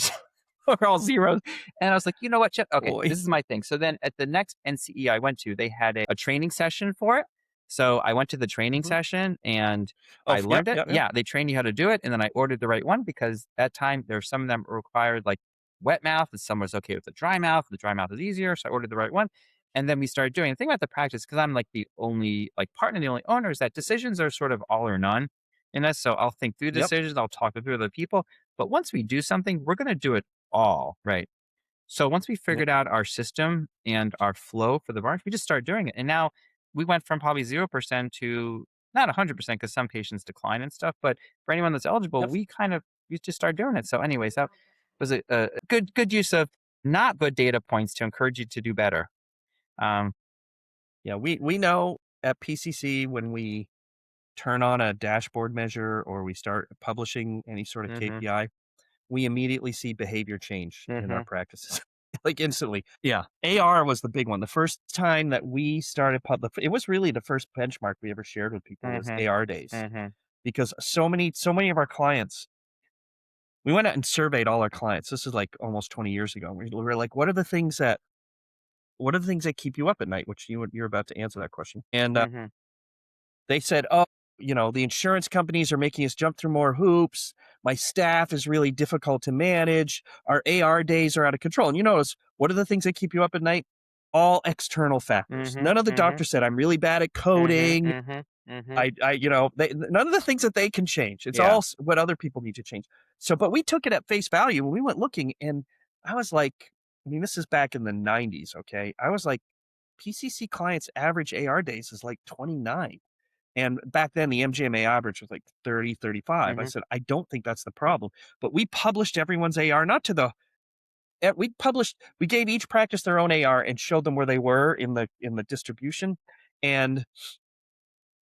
for all zeros. And I was like, you know what, Chip? Okay, "Boy." this is my thing. So then at the next NCE I went to, they had a training session for it. So I went to the training Mhm. session and Oh, I yep, learned it. yep, yep. Yeah, they trained you how to do it. And then I ordered the right one because that time there's some of them required like wet mouth and some was okay with the dry mouth. The dry mouth is easier. So I ordered the right one. And then we started doing the thing about the practice because I'm like the only like partner, the only owner is that decisions are sort of all or none in this. So I'll think through Yep, decisions, I'll talk to through other people. But once we do something, we're going to do it all, right? So once we yep, figured out our system and our flow for the varnish, we just started doing it. And now we went from probably 0% to not 100% because some patients decline and stuff. But for anyone that's eligible, yep. we just started doing it. So, anyways, that was a good use of not good data points to encourage you to do better. Um, Yeah, we know at PCC when we turn on a dashboard measure or we start publishing any sort of hmm KPI, we immediately see behavior change in our hmm practices, like, instantly. Yeah, AR was the big one. The first time that we started it was really the first benchmark we ever shared with people was hmm AR days hmm because so many of our clients we went out and surveyed all our clients. This is, like, almost 20 years ago. We were like, what are the things that keep you up at night?" Which you're about to answer that question. And, hmm they said, "Oh." The insurance companies are making us jump through more hoops. My staff is really difficult to manage. Our AR days are out of control. And you notice, what are the things that keep you up at night? All external factors. Mhm, None of the mhm, doctors said, I'm really bad at mhm, coding. mhm, mhm. None of the things that they can change. It's Yeah. all what other people need to change. So, but we took it at face value when we went looking, and I was like, I mean, this is back in the 90s. Okay. I was like, PCC clients' average AR days is like 29. And back then, the MGMA average was like 30, 35. I Mhm. said, I don't think that's the problem. But we published everyone's AR, not to the we gave each practice their own AR and showed them where they were in the distribution. And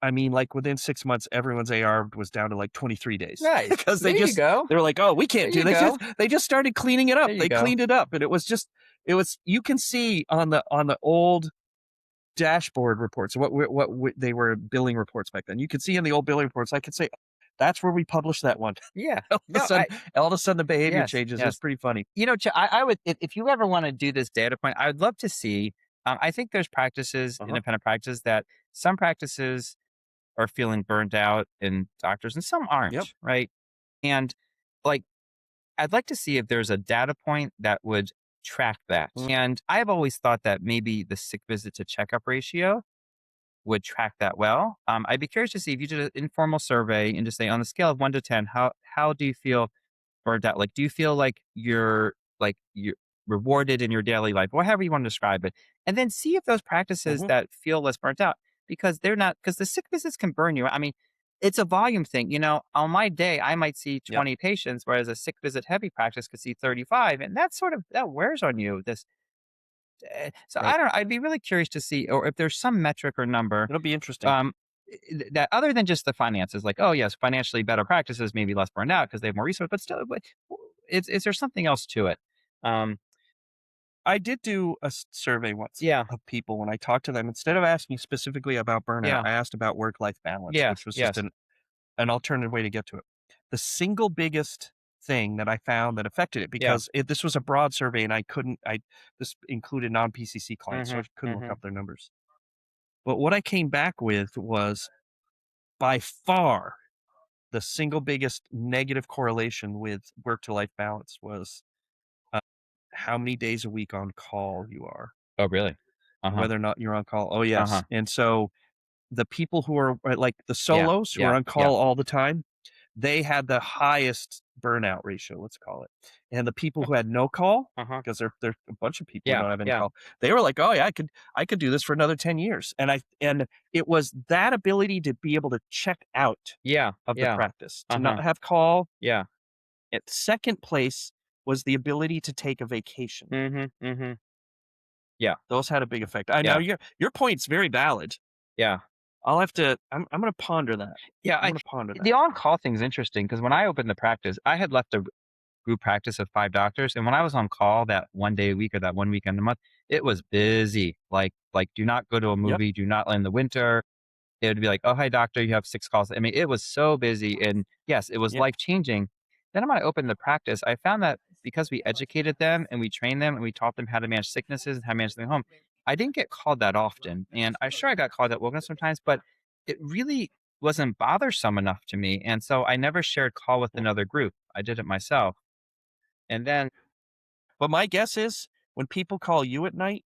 I mean, like within 6 months, everyone's AR was down to like 23 days Nice. because There you go. they were like, oh, we There can't do you this. go. They just started cleaning it up. There you They go. cleaned it up. And you can see on the old dashboard reports, they were billing reports back then. You could see in the old billing reports, I could say, that's where we published that one. Yeah. all of a No, sudden, all of a sudden the behavior yes, changes. It's yes. pretty funny. I would, if you ever want to do this data point, I would love to see. I think there's practices, Uh-huh. independent practices, that some practices are feeling burned out in doctors and some Yep. aren't, right? And like, I'd like to see if there's a data point that would track that. Mm. And I've always thought that maybe the sick visit to checkup ratio would track that well. I'd be curious to see if you did an informal survey and just say, on the scale of 1 to 10, how do you feel burnt out? Like, do you feel like you're rewarded in your daily life, or however you want to describe it? And then see if those practices Mhm. that feel less burnt out, because they're not, because the sick visits can burn you. I mean, it's a volume thing. On my day, I might see Yep. 20 patients, whereas a sick visit heavy practice could see 35. And that wears on you. So I Right. don't know. I'd be really curious to see, or if there's some metric or number, It'll be interesting. um, that other than just the finances, like, oh yes, financially better practices, maybe less burned out because they have more resources, but still, is there something else to it? Um, I did do a survey once yeah, of people when I talked to them. Instead of asking specifically about burnout, yeah, I asked about work-life balance, yes, which was just yes, an alternative way to get to it. The single biggest thing that I found that affected it, yeah, because this was a broad survey and this included non-PCC clients, so I hmm, couldn't look hmm, up their numbers. But what I came back with was by far the single biggest negative correlation with work to life balance was uh, how many days a week on call you are, oh really? Uh and huh, whether or not you're on call. Oh, uh yes. huh, And so the people who are like the yeah, solos who are yeah, on yeah, call all the time, they had the highest burnout ratio, let's call it. And the people who had no call, uh huh, because there're a bunch of people who yeah, don't have any yeah, call, they were like, "Oh yeah, I could do this for another 10 years." And it was that ability to be able to check out yeah, of the yeah, practice, uh to huh, not have call. yeah, At second place was the ability to take a vacation. mm-hmm, mm-hmm, yeah, Those had a big effect. I know yeah, your point's very valid. yeah. I'm gonna ponder that. Yeah, I'm gonna ponder that. the on-call thing is interesting because when I opened the practice, I had left a group practice of 5 doctors, and when I was on call that 1 day a week or that 1 weekend a month, it was busy. Like, do not go to a Yep. movie, do not in the winter. It would be like, "Oh, hi, doctor, you have 6 calls." I mean, it was so busy, and yes, it was Yep. life-changing. Then when I opened the practice, I found that because we educated them and we trained them and we taught them how to manage sicknesses and how to manage their home, I didn't get called that often, and I got called at wellness sometimes, but it really wasn't bothersome enough to me, and so I never shared call with Mm. another group. I did it myself, and then But my guess is when people call you at night,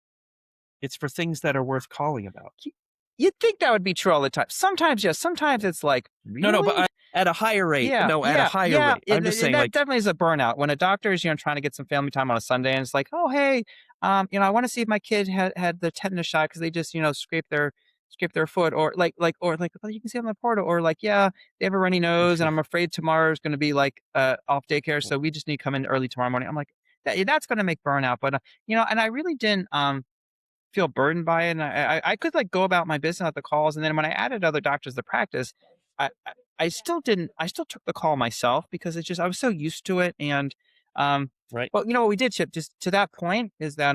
it's for things that are worth calling about. y you'd think that would be true all the time. Sometimes, yes, sometimes it's like, No, but "Really?" at a higher rate. Yeah, No, at a yeah, higher yeah, rate. I'm just saying, that like, definitely is a burnout when a doctor is, trying to get some family time on a Sunday, and it's like, "Oh, hey, I wanna see if my kid had the tetanus shot because they just, scraped their foot," or like, "Oh, you can see on the portal," or like, "Yeah, they have a runny nose, and I'm afraid tomorrow's gonna be, like, off daycare, so we just need to come in early tomorrow morning." I'm like, That's gonna make burnout," but, and I really didn't, feel burdened by it, and I could, like, go about my business at the calls, and then when I added other doctors to practice, I still didn't I still took the call myself because it's just I was so used to it, and, um right. but, what we did, Chip, just to that point is that,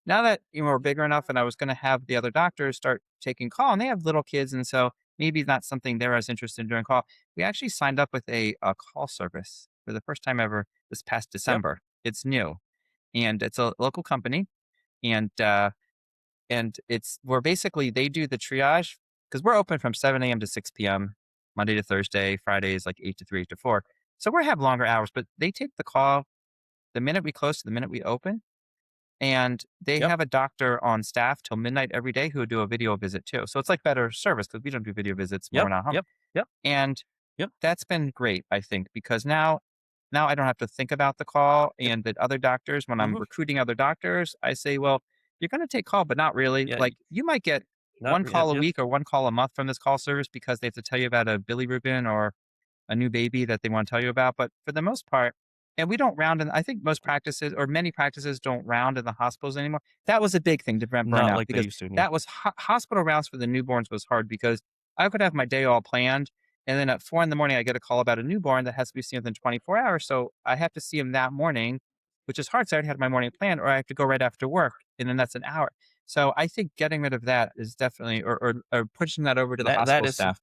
now that, we're bigger enough and I was gonna have the other doctors start taking call, and they have little kids, and so maybe not something they're as interested in doing call, we actually signed up with a call service for the first time ever this past Yep. December. It's new, and it's a local company, and, it's where basically they do the triage because we're open from 7 a.m. to 6 p.m. Monday to Thursday, Friday is like 8 to 3, 8 to 4. So we have longer hours, but they take the call the minute we close to the minute we open. And they Yep. have a doctor on staff till midnight every day who would do a video visit too. So it's like better service because we don't do video visits when we're Yep. not home. Yep. Yep. And Yep. that's been great, I think, because now I don't have to think about the call. Yep. And that other doctors, when I'm Mhm. recruiting other doctors, I say, well, you're going to take call, but not really. Yeah. Like you might get Not one yep. call a Yep. week or one call a month from this call service because they have to tell you about a bilirubin or a new baby that they want to tell you about. But for the most part, and we don't round in, I think most practices or many practices don't round in the hospitals anymore. That was a big thing to prevent Not burnout like they because used to. Yeah. that was hospital rounds for the newborns was hard because I could have my day all planned. And then at 4 in the morning, I get a call about a newborn that has to be seen within 24 hours. So I have to see him that morning, which is hard. So I already had my morning planned, or I have to go right after work. And then that's an hour. So I think getting rid of that is definitely, or pushing that over to the That hospital is staff.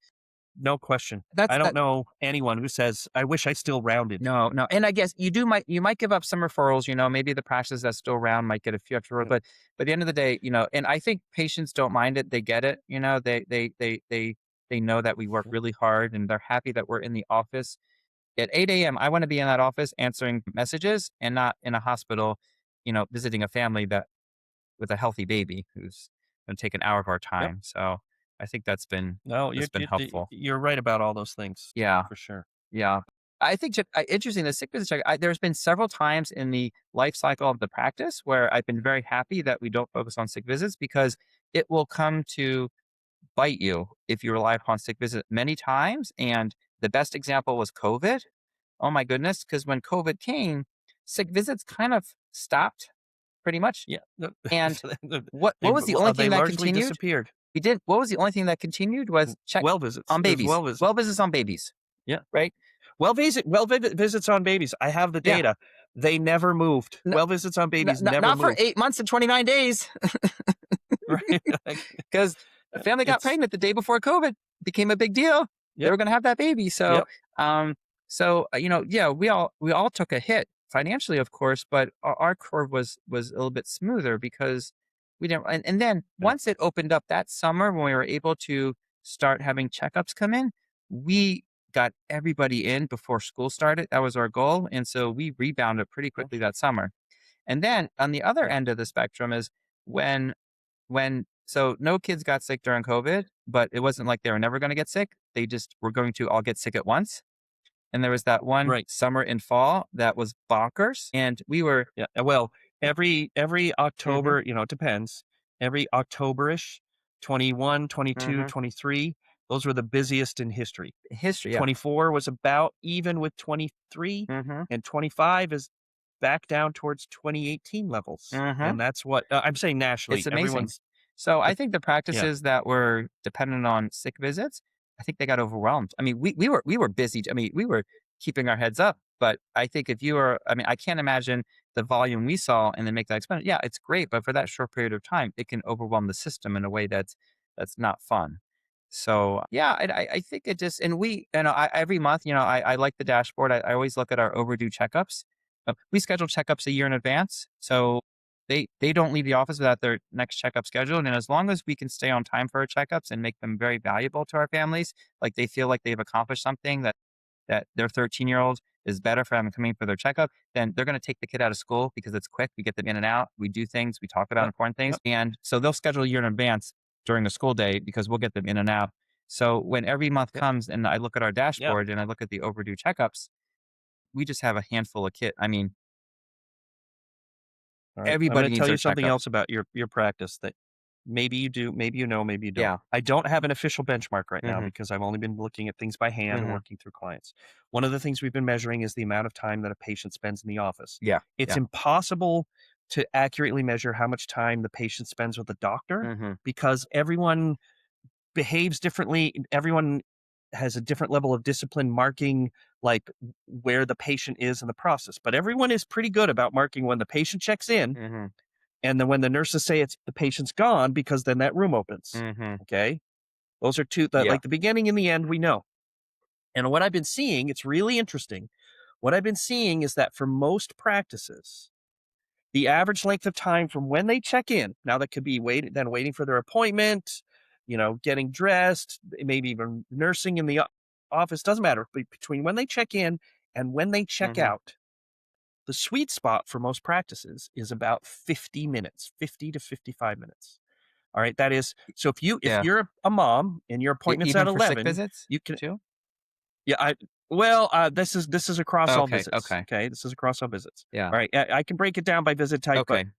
no question. That's I don't that. know anyone who says, "I wish I still rounded." No, no, and I guess you might give up some referrals, maybe the practice that's still around might get a few extra, Yeah. but at the end of the day, and I think patients don't mind it. They get it, they know that we work Yep. really hard and they're happy that we're in the office. At 8 a.m., I want to be in that office answering messages and not in a hospital, visiting a family that with a healthy baby who's going to take an hour of our Yep. time. So I think No, that's been helpful. you're right about all those things Yeah. for sure. Yeah. I think interesting, the sick visit check, there's been several times in the life cycle of the practice where I've been very happy that we don't focus on sick visits because it will come to bite you if you rely upon sick visit many times. And the best example was COVID. Oh my goodness. Because when COVID came, sick visits kind of stopped pretty much. Yeah. No, And they what was the only they thing that largely continued? disappeared. What was the only thing that continued was check Well visits. on It was babies. well visits. Well visits on babies, Yeah. right? Visits on babies. I have the Yeah. data. They never moved. No, Well visits on babies never not for moved. 8 months and 29 days. Right? Like, Because a family got it's pregnant the day before COVID became a big deal. They yep. were going to have that baby. So, Yep. um, yeah, we all took a hit financially, of course, but our curve was a little bit smoother because we didn't. And then Yep. once it opened up that summer, when we were able to start having checkups come in, we got everybody in before school started. That was our goal, and so we rebounded pretty Yep. quickly that summer. And then on the other Yep. end of the spectrum is when so no kids got sick during COVID, but it wasn't like they were never going to get sick. They just were going to all get sick at once. And there was that one Right. summer and fall that was bonkers. And we were Yeah. Well, every mhm, October, it depends. Every Octoberish, 21, 22, mhm, 23, those were the busiest in history. history. Yeah. 24 was about even with 23, Hmm. and 25 is back down towards 2018 levels. Hmm. And that's what I'm saying nationally. It's amazing. Everyone's So I but think the yeah. practices that were dependent on sick visits, I think they got overwhelmed. I mean, we were busy. I mean, we were keeping our heads up, but I think if you are, I mean, I can't imagine the volume we saw and then make that expensive. Yeah, it's great, but for that short period of time, it can overwhelm the system in a way that's not fun. So yeah, I think it just and we every month, I like the dashboard. I always look at our overdue checkups. We schedule checkups a year in advance, so they don't leave the office without their next checkup scheduled. And as long as we can stay on time for our checkups and make them very valuable to our families, like they feel like they've accomplished something that their 13-year-old is better for them coming for their checkup, then they're going to take the kid out of school because it's quick. We get them in and out. We do things. We talk about Yep. important things. Yep. And so they'll schedule a year in advance during the school day because we'll get them in and out. So when every month Yep. comes and I look at our Yep. dashboard and I look at the overdue checkups, we just have a handful of kids. I mean, All right. I'm everybody going to needs tell their you something checkup. else about your practice that maybe you do, maybe you know, maybe you don't. Yeah. I don't have an official benchmark right now Hmm. because I've only been looking at things by hand and Hmm. working through clients. One of the things we've been measuring is the amount of time that a patient spends in the office. Yeah. It's Yeah. impossible to accurately measure how much time the patient spends with the doctor Hmm. because everyone behaves differently. Everyone has a different level of discipline marking like where the patient is in the process. But everyone is pretty good about marking when the patient checks in Hmm. and then when the nurses say it's the patient's gone because then that room opens. Hmm. Okay. Those are two that Yeah. like the beginning and the end we know. And what I've been seeing, it's really interesting. What I've been seeing is that for most practices, the average length of time from when they check in, now that could be waiting for their appointment, getting dressed, maybe even nursing in the office, doesn't matter, but between when they check in and when they check Hmm. out, the sweet spot for most practices is about 50 minutes, 50 to 55 minutes. All right. That is, so if Yeah. you're a mom and your appointment's at Even for sick 11, visits you can, too? yeah, this is across all Okay. visits. Okay. Okay. This is across all visits. Yeah. All right. I can break it down by visit type, but Okay.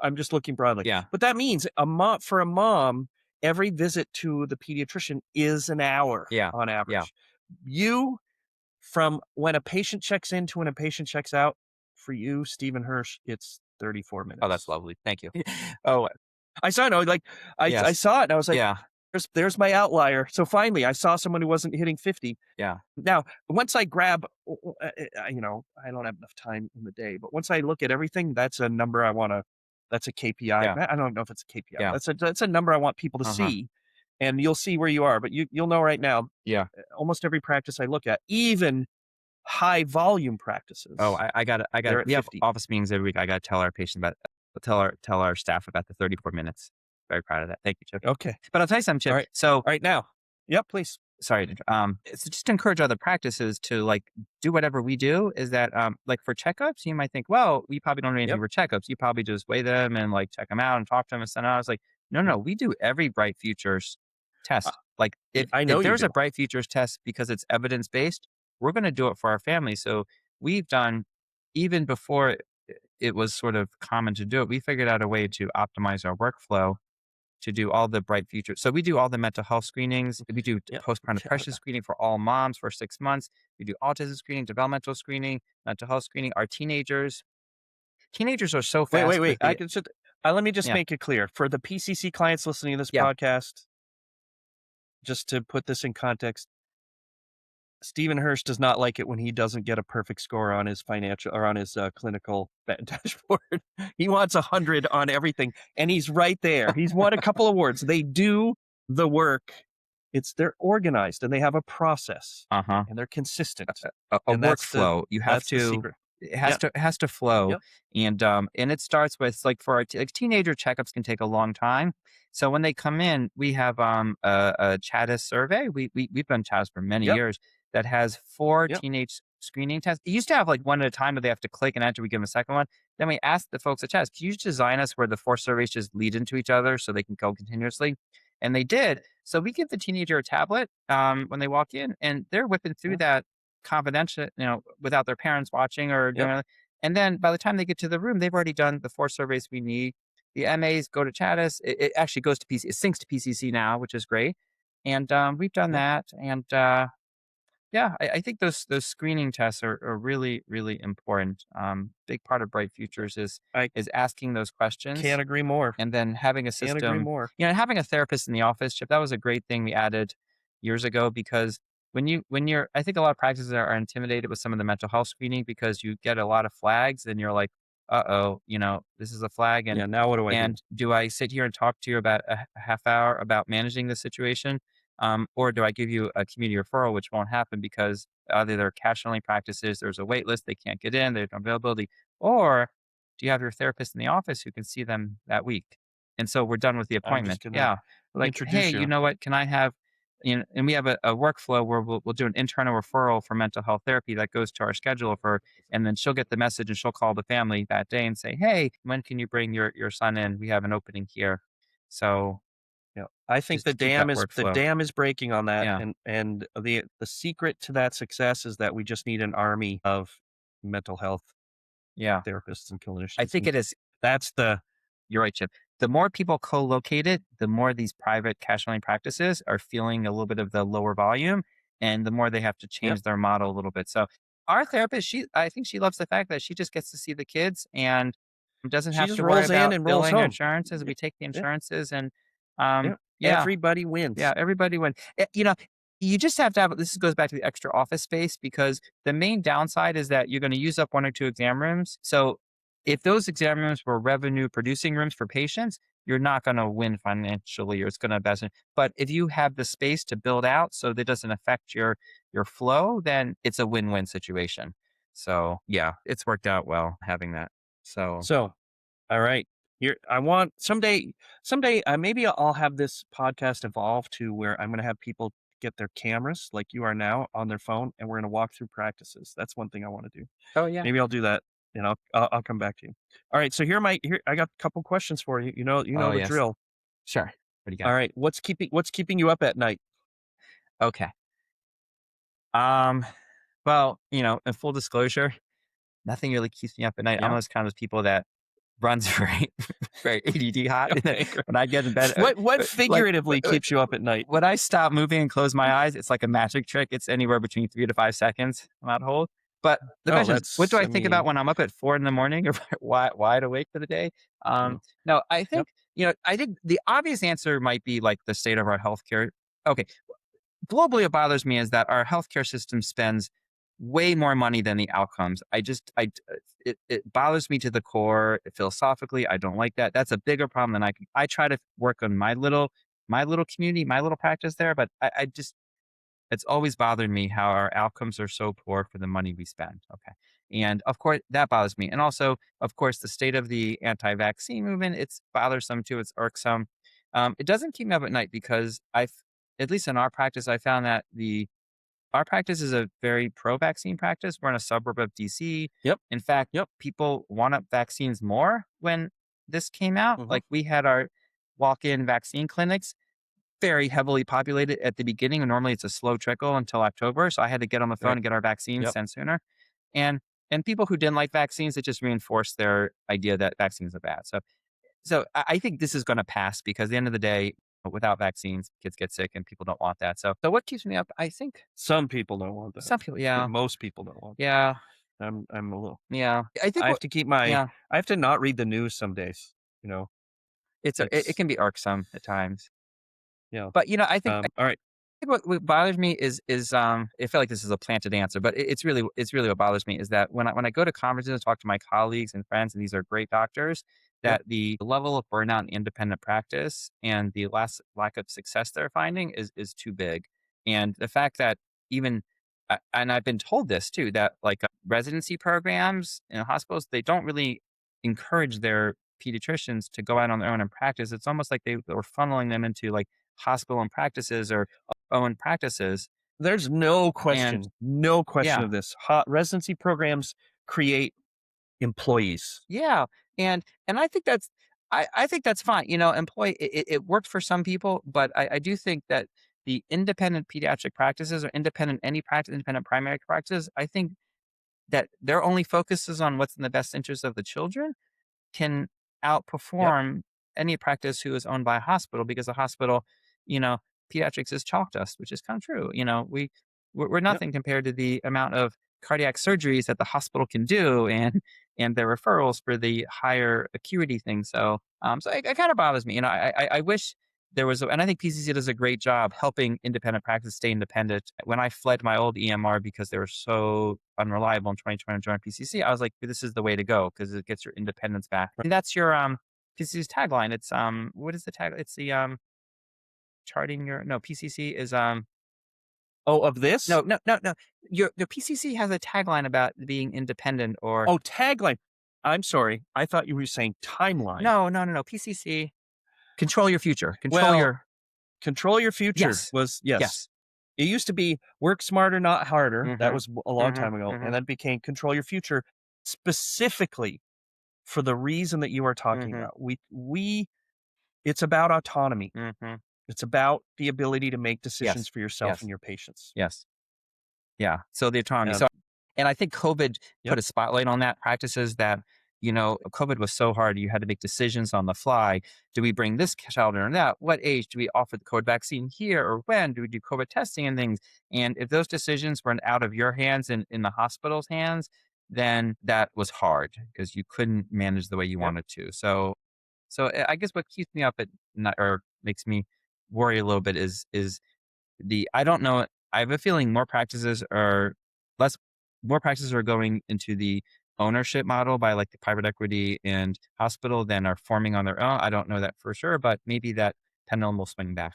I'm just looking broadly. Yeah. But that means for a mom, every visit to the pediatrician is an hour Yeah. on Yeah. average. You From when a patient checks in to when a patient checks out, for you, Stephen Hirsch, it's 34 Oh, that's minutes. lovely. Thank you. Oh, I saw no, like I yes. saw it and I was like, Yeah. there's my outlier. So finally, I saw someone who wasn't hitting 50. Yeah. Now, once I grab, I don't have enough time in the day, but once I look at everything, that's a number I want to. That's a KPI. Yeah. I don't know if it's a KPI. Yeah. That's a number I want people to Uh-huh. see, and you'll see where you are. But you'll know right now. Yeah. Almost every practice I look at, even high volume Oh, practices, I got they're it. at We have 50. office meetings every week. I got to tell our patient about tell our staff about the 34 minutes. Very proud of that. Thank you, Chip. Okay. But I'll tell you something, All Chip. right. So All right. Now. Yep. Please. sorry, it's just to encourage other practices to like do whatever we do is that like for checkups, you might think, well, we probably don't do anything Yep. for checkups. You probably just weigh them and like check them out and talk to them and send out. I was like, no, Mm. no, we do every Bright Futures Uh, test. Like I know if you there's a do. Bright Futures test because it's evidence based, we're going to do it for our family. So we've done even before it was sort of common to do it. We figured out a way to optimize our workflow to do all the bright futures. So we do all the mental health screenings. We do Yep. postpartum depression screening for all moms for 6 months. We do autism screening, developmental screening, mental health screening. Our teenagers are so Wait, wait, fast wait. because they, Let me just yeah, make it clear for the PCC clients listening to this yeah, podcast. Just to put this in context, Stephen Hirsch does not like it when he doesn't get a perfect score on his financial or on his clinical dashboard. He wants 100 on everything, and he's right there. He's won a couple awards. They do the work. They're organized and they have a process uh huh, and they're consistent, a and workflow. You have that's the to. secret. It Yep. has to flow, Yep. and it starts with like for our like teenager checkups can take a long time. So when they come in, we have a Chattis survey. We've done Chattis for many Yep. years that has four Yep. teenage screening tests. It used to have like one at a time, but they have to click and enter. We give them a second one. Then we ask the folks at Chattis, can you design us where the four surveys just lead into each other so they can go continuously? And they did. So we give the teenager a tablet when they walk in, and they're whipping through Yep. that confidential, without their parents watching or Yep. doing. And then by the time they get to the room, they've already done the four surveys we need. The MAs go to Chattis. It actually goes to PC. It syncs to PCC now, which is great. And we've done Yep. that. And yeah, I think those screening tests are really really important. Big part of Bright Futures I is asking those questions can't agree more. and then having a Can't agree system, more. having a therapist in the office, Chip, that was a great thing we added years ago because when you're I think a lot of practices are intimidated with some of the mental health screening because you get a lot of flags and you're like, uh-oh, this is a flag Yeah. Now what do I do? and do I sit here and talk to you about a half hour about managing the situation? Or do I give you a community referral, which won't happen because either they're cash only practices, there's a wait list, they can't get in, there's no availability, or do you have your therapist in the office who can see them that week? And so we're done with the I'm appointment. just gonna Yeah. Like, hey, introduce you you. know what? Can I have, and we have a workflow where we'll do an internal referral for mental health therapy that goes to our scheduler and then she'll get the message and she'll call the family that day and say, hey, when can you bring your son in? We have an opening here. So Yeah, I think just to keep that the workflow. dam is breaking on that, Yeah. and the secret to that success is that we just need an army of mental health Yeah. therapists and I clinicians, think and it is. that's the You're right, Chip. The more people co-located, the more these private cash only practices are feeling a little bit of the lower volume, and the more they have to yep. change their model a little bit. So our therapist, I think she loves the fact that she just gets to see the kids and doesn't She have just to worry rolls in about and rolls billing or home. insurances. Yep. We take the Yep. insurances and Yep. yeah, Everybody yeah, wins. everybody wins. You just have to have this goes back to the extra office space because the main downside is that you're going to use up one or two exam rooms. So if those exam rooms were revenue producing rooms for patients, you're not going to win financially or it's going to best. But if you have the space to build out so that doesn't affect your flow, then it's a win-win situation. So yeah, it's worked out well having that. So So, all right, I want someday, maybe I'll have this podcast evolve to where I'm going to have people get their cameras like you are now on their phone, and we're gonna walk through practices. That's one thing I wanna do. Oh, yeah. Maybe I'll do that, and I'll come back to you. Alright, so here I got a couple questions for you. You Oh, know the yes. drill. Sure. What do you got? Alright, what's keeping you up at night? Okay. Um, well, in full disclosure, nothing really keeps me up at night. I'm Yeah? those kind of people that runs very, very ADD hot. And then Okay, great. when I get in bed, What like figuratively keeps you up at night? when I stop moving and close my eyes, it's like a magic trick. It's anywhere between 3 to 5 seconds I'm out hold. But the Oh, question is, what do that's I I think about mean, when I'm up at 4 in the morning or wide awake for the day? yeah. No, I Yep. think, I think the obvious answer might be like the state of our healthcare. Okay, globally, what bothers me is that our healthcare system spends way more money than the outcomes. It bothers me to the core philosophically. I don't like that. That's a bigger problem than I try to work on my little community, my little practice there, but I just it's always bothered me how our outcomes are so poor for the money we spend. Okay. And of course, that bothers me. And also, of course, the state of the anti vaccine movement, it's bothersome too. It's irksome. It doesn't keep me up at night because at least in our practice, I found that our practice is a very pro vaccine practice. We're in a suburb of DC. Yep. In fact, Yep. people want up vaccines more when this came out. Mhm. Like we had our walk in vaccine clinics very heavily populated at the beginning, and normally it's a slow trickle until October, so I had to get on the phone Right. and get our vaccines Yep. sent sooner, and people who didn't like vaccines, it just reinforced their idea that vaccines are bad, so I think this is gonna pass because at the end of the day, without vaccines, kids get sick and people don't want that, so what keeps me up? I think Some people don't want that. some people I think yeah, most people don't want that. yeah, I'm a little yeah. I think I have what to keep my yeah, I have to not read the news some days, you know? it It's can be irksome at times, yeah. but, I think Alright. think what bothers me is I feel like this is a planted answer, but it's really what bothers me is that when I go to conferences and talk to my colleagues and friends, and these are great doctors, Yep. that the level of burnout in independent practice and the lack of success they're finding is too big, and the fact that even and I've been told this too that like residency programs in hospitals they don't really encourage their pediatricians to go out on their own and practice. It's almost like they were funneling them into like hospital and practices or own practices. There's And no question yeah, of this. Hot residency programs create employees. yeah. And I think that's fine. Employee it worked for some people, but I do think that the independent pediatric practices or independent any practice, independent primary practices, I think that their only focus is on what's in the best interest of the children can Yep. outperform any practice who is owned by a hospital because a hospital, you know, pediatrics is chalk dust, which is kind of true. We're Yep. nothing compared to the amount of cardiac surgeries that the hospital can do and their referrals for the higher acuity things. So it kind of bothers me. I wish there was, and I think PCC does a great job helping independent practice stay independent. When I fled my old EMR because they were so unreliable in 2020 and joined PCC, I was like, this is the way to go because it gets your independence back. Right. And that's your PCC's tagline. It's what is the tag? It's the charting your no PCC is Oh, of this? no. Your PCC has a tagline about being independent or Oh, tagline. I'm sorry. I thought you were saying timeline. no. PCC control your future. Control Well, your control your future yes. was yes. Yes. It used to be work smarter, not harder. That Mhm. was a long Mhm. time ago, and Mhm. then became control your future specifically for the reason that you are talking Mhm. about. We it's about autonomy. Mhm. It's about the ability to make decisions Yes. for yourself and Yes. your patients. Yes. Yeah. So the autonomy. Um, And I think COVID yep, put a spotlight on that practices that, COVID was so hard. You had to make decisions on the fly. Do we bring this child in or that? What age? Do we offer the COVID vaccine here or when? Do we do COVID testing and things? And if those decisions weren't out of your hands and in the hospital's hands, then that was hard because you couldn't manage the way you yep. wanted to. So I guess what keeps me up at night or makes me worry a little bit is I don't know. I have a feeling less more practices are going into the ownership model by like the private equity and hospital than are forming on their own. I don't know that for sure, but maybe that pendulum will swing back.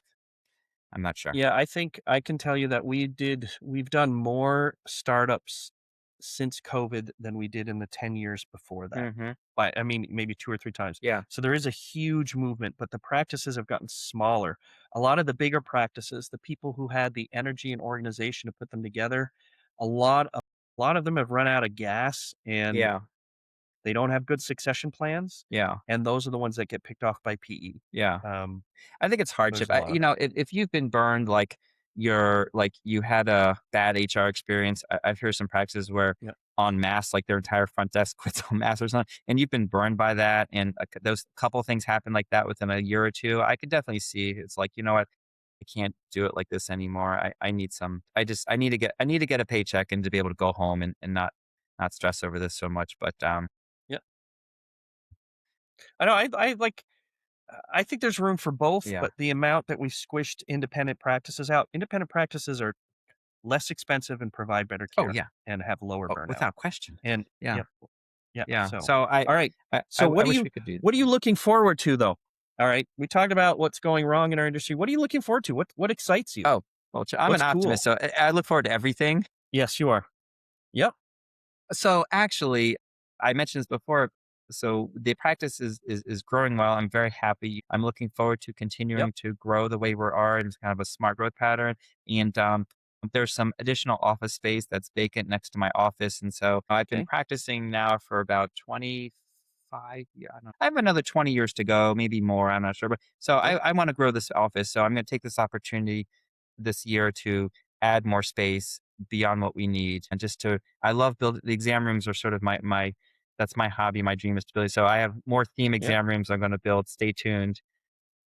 I'm not sure. Yeah, I think I can tell you that we've done more startups since COVID than we did in the 10 years before that. Hmm. But I mean, maybe 2 or 3 times. Yeah. So there is a huge movement, but the practices have gotten smaller. A lot of the bigger practices, the people who had the energy and organization to put them together, a lot of a lot of them have run out of gas, and Yeah. they don't have good succession plans, Yeah. and those are the ones that get picked off by PE. Yeah. Um, I think it's hardship. there's a lot of that. If you've been burned, like you had a bad HR experience, I've heard some practices where Yeah, en masse, like their entire front desk quits en masse or something, and you've been burned by that, and those couple things happen like that within a year or two. I could definitely see it's like, you know what, I can't do it like this anymore. I need some. I need to get a paycheck and to be able to go home and not stress over this so much. But yeah. I know, I think there's room for both, yeah. but the amount that we squished independent practices are less expensive and provide better Oh care yeah. and have lower Oh, burnout. without question. And Yeah. yep, yeah. Yeah. So, So all right. So I wish we could do. what are you looking forward to though? All right. We talked about what's going wrong in our industry. What are you looking forward to? What excites you? Oh, well, I'm an What's optimist, cool? so I look forward to everything. Yes, you are. Yep. So actually, I mentioned this before. So the practice is growing well. I'm very happy. I'm looking forward to Yep. continuing to grow the way we are in kind of a smart growth pattern. And there's some additional office space that's vacant next to my office. And so I've been Okay. practicing now for about 25. Yeah, I don't know. I have another 20 years to go, maybe more. I'm not sure. But so Okay. I want to grow this office. So I'm going to take this opportunity this year to add more space beyond what we need, and just to I love building the exam rooms are sort of my that's my hobby. My dream is to build. So I have more theme Yep. exam rooms I'm going to build. Stay tuned.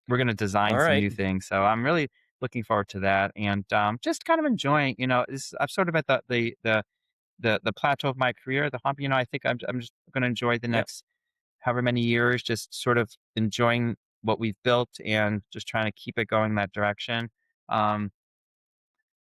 We're going to All design some right. new things. So I'm really looking forward to that, and just kind of enjoying. I'm sort of at the plateau of my career. The hobby. I think I'm just going to enjoy the Yep. next however many years, just sort of enjoying what we've built and just trying to keep it going that direction. Um,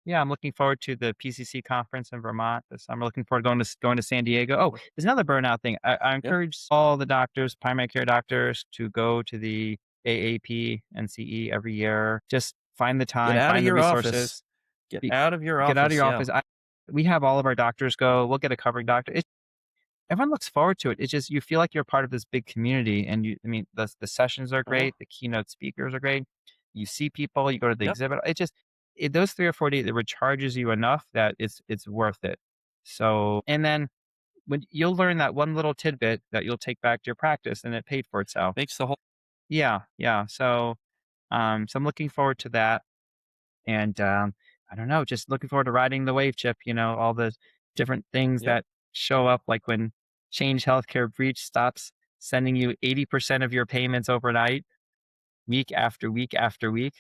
yeah, I'm looking forward to the PCC conference in Vermont this summer. Looking forward to going to San Diego. Oh, there's another burnout thing. I Yep. encourage all the doctors, primary care doctors, to go to the AAP and CE every year. Just find the Get time, out of find the your office. resources, Get out of your get out of office. your Yeah. office. We have all of our doctors go. We'll get a covering doctor. Everyone looks forward to it. It's just you feel like you're part of this big community, and I mean, the sessions are Uh-huh. great. The keynote speakers are great. You see people. You go to the Yep. exhibit. Those 3 or 4 days it recharges you enough that it's worth it. So, and then when you'll learn that one little tidbit that you'll take back to your practice, and it paid for itself. Makes the whole Yeah, yeah. So I'm looking forward to that. And, I don't know, just looking forward to riding the wave, Chip, all the different things Yep. that show up, like when Change Healthcare Breach stops sending you 80% of your payments overnight, week after week after week,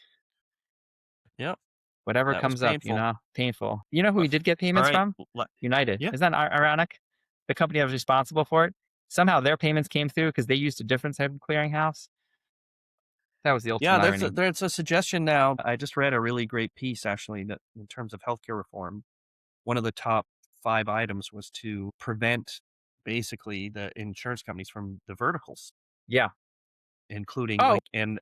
Yep. whatever That was comes up, painful. painful. You know who Uh, we did get all payments right. from? le- United. Yeah. Isn't that ironic? The company that was responsible for it. Somehow their payments came through because they used a different type of clearinghouse. That was the Yeah, ultimate irony. there's a suggestion now. I just read a really great piece actually that in terms of healthcare reform, one of the top 5 items was to prevent basically the insurance companies from the verticals, Yeah. including Oh, and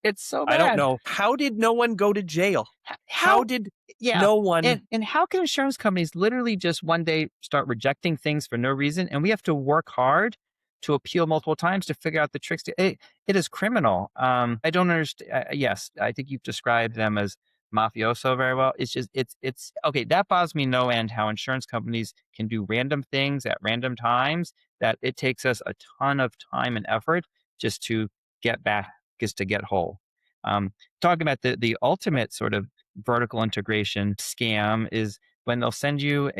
it's so I don't bad. know, how did no one go to jail? How How did Yeah, no one and how can insurance companies literally just one day start rejecting things for no reason, and we have to work hard to appeal multiple times to figure out the tricks it is criminal. I don't understand. Yes, I think you've described them as mafioso very well. It's just it's okay, that bothers me no end how insurance companies can do random things at random times that it takes us a ton of time and effort just to get back, just to get whole. Talking about the ultimate sort of vertical integration scam is when they'll send you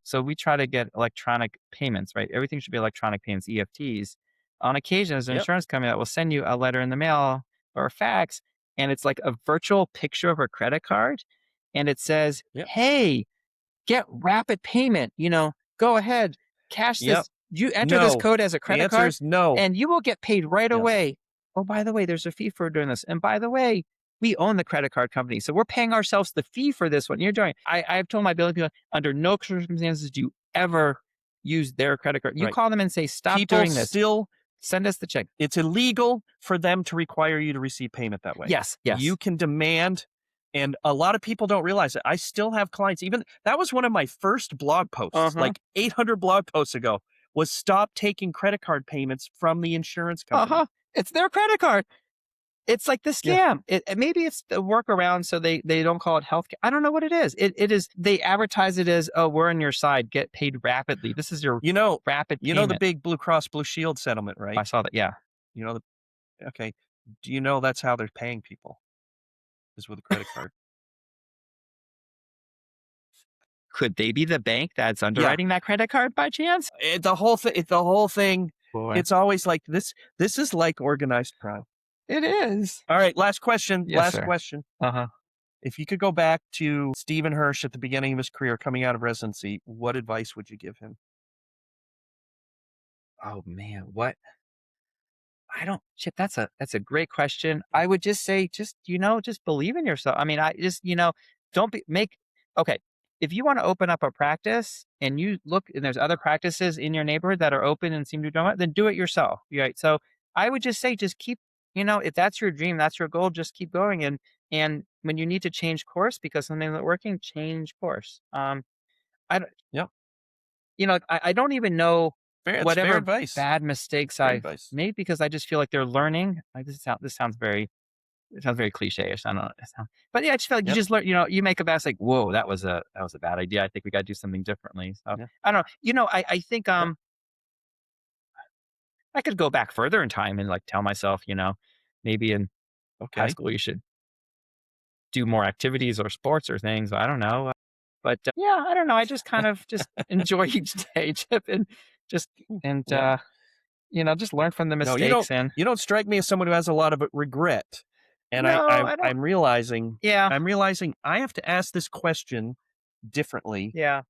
so we try to get electronic payments, right? Everything should be electronic payments, EFTs. On occasion, there's an Yep, insurance company that will send you a letter in the mail or a fax, and it's like a virtual picture of a credit card. And it says, yep, hey, get rapid payment, go ahead, cash yep. this, you enter this No. code as a The credit answer card, is no. and you will get paid right Yeah. away. Oh, by the way, there's a fee for doing this. And by the way, we own the credit card company. So we're paying ourselves the fee for this one. You're doing, I've told my billing people, under no circumstances do you ever use their credit card. You Right. call them and say, stop People doing this. still Send us the check. It's illegal for them to require you to receive payment that way. Yes, yes. You can demand And a lot of people don't realize it. I still have clients, even that was one of my first blog posts, Uh-huh. like 800 blog posts ago, was stop taking credit card payments from the insurance company. Uh-huh. It's their credit card. It's like the Yeah. scam. Maybe it's the workaround so they don't call it healthcare. I don't know what it is. It is they advertise it as, "Oh, we're on your side. Get paid rapidly. This is your You know, rapid you know the payment." big Blue Cross Blue Shield settlement, I right? saw that. Yeah. You know the okay. Do you know that's how they're paying people is with a credit card? Could they be the bank that's Yeah. underwriting that credit card by chance? The whole thing, Boy, it's always like this is like organized crime. it is. All right, last question, Yes, last sir. question. Uh-huh. If you could go back to Stephen Hirsch at the beginning of his career coming out of residency, what advice would you give him? Oh man, what I don't Chip, that's a great question. I would just say just believe in yourself. I mean, I just, don't be make okay. If you want to open up a practice and you look and there's other practices in your neighborhood that are open and seem to be doing it, then do it yourself. Right. So I would just say just keep, if that's your dream, that's your goal, just keep going. And when you need to change course because something's not working, change course. I don't Yep. I don't even know It's fair whatever advice. bad mistakes Great I've advice. made because I just feel like they're learning. This sounds very cliche-ish. I don't know. But yeah, I just feel like you Yep. just learn. You make a bad like, whoa, that was a bad idea. I think we got to do something differently. So Yeah. I don't know. I think Yep. I could go back further in time and like tell myself, maybe in high Okay. school you should do more activities or sports or things. I don't know. But yeah, I don't know. I just kind of just enjoy each day, Chip, and just and Yeah. just learn from the No, mistakes and you don't strike me as someone who has a lot of regret. And I, no, I I don't. I'm realizing Yeah, I'm realizing I have to ask this question differently yeah,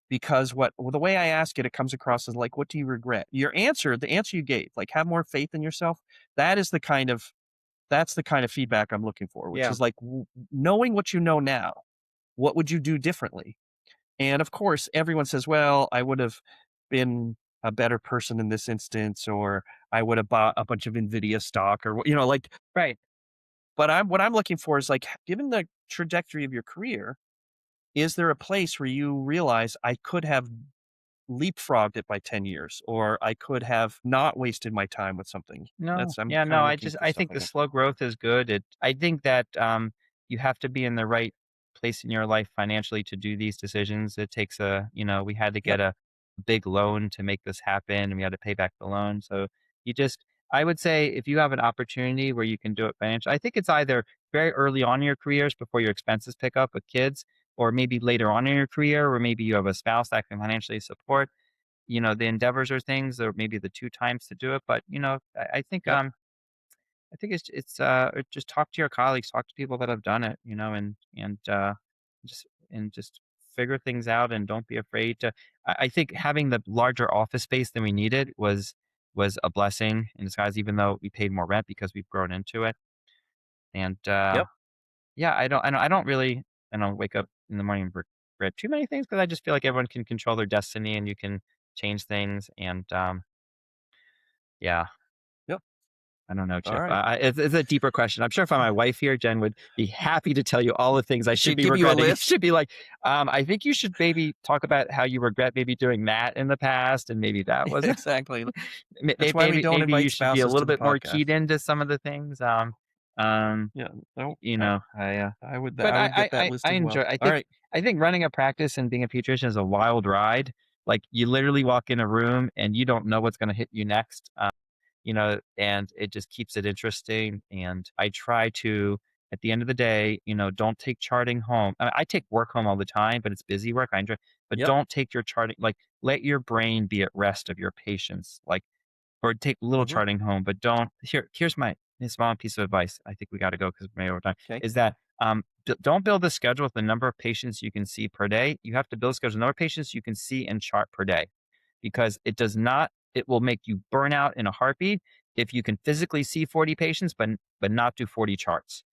because the way I ask it, it comes across as like, what do you regret? The answer you gave, like have more faith in yourself. That is that's the kind of feedback I'm looking for, which yeah. is like knowing what you know now, what would you do differently? And of course, everyone says, well, I would have been a better person in this instance, or I would have bought a bunch of NVIDIA stock, or, like, Right. but what I'm looking for is like, given the trajectory of your career, is there a place where you realize I could have leapfrogged it by 10 years, or I could have not wasted my time with something? No, I'm yeah, kind no. of I looking just for I stuff think like the that. slow growth is good. I think that you have to be in the right place in your life financially to do these decisions. It takes we had to Yep. get a big loan to make this happen, and we had to pay back the loan. So you just, I would say, if you have an opportunity where you can do it financially, I think it's either very early on in your careers before your expenses pick up with kids, or maybe later on in your career, where maybe you have a spouse that can financially support the endeavors or things, or maybe the two times to do it. But Yep. I think just talk to your colleagues, talk to people that have done it, and just figure things out, and don't be afraid to. I think having the larger office space than we needed was a blessing in disguise, even though we paid more rent because we've grown into it. And Yep. yeah, I don't really wake up in the morning and regret too many things because I just feel like everyone can control their destiny and you can change things. And yeah, Yep. I don't know, All Chip. right. It's a deeper question. I'm sure if my wife here, Jen, would be happy to tell you all the things I should She'd be give you a regretting. list. She'd be like, I think you should maybe talk about how you regret maybe doing that in the past, and maybe that was Exactly. That's maybe why we don't maybe you invite should be a spouses to little the bit more podcast. keyed into some of the things. Um, Yeah. No, I but I would get that I list as enjoy. well. All right. I think running a practice and being a pediatrician is a wild ride. Like you literally walk in a room and you don't know what's going to hit you next. And it just keeps it interesting. And I try to, at the end of the day, don't take charting home. I take work home all the time, but it's busy work. I enjoy, but Yep. don't take your charting, like let your brain be at rest of your patients, like, or take little Mhm. charting home, but here's my small piece of advice. I think we got to go because we're over time Okay. is that, don't build a schedule with the number of patients you can see per day. You have to build a schedule with the number of patients you can see and chart per day because it will make you burn out in a heartbeat if you can physically see 40 patients, but not do 40 charts.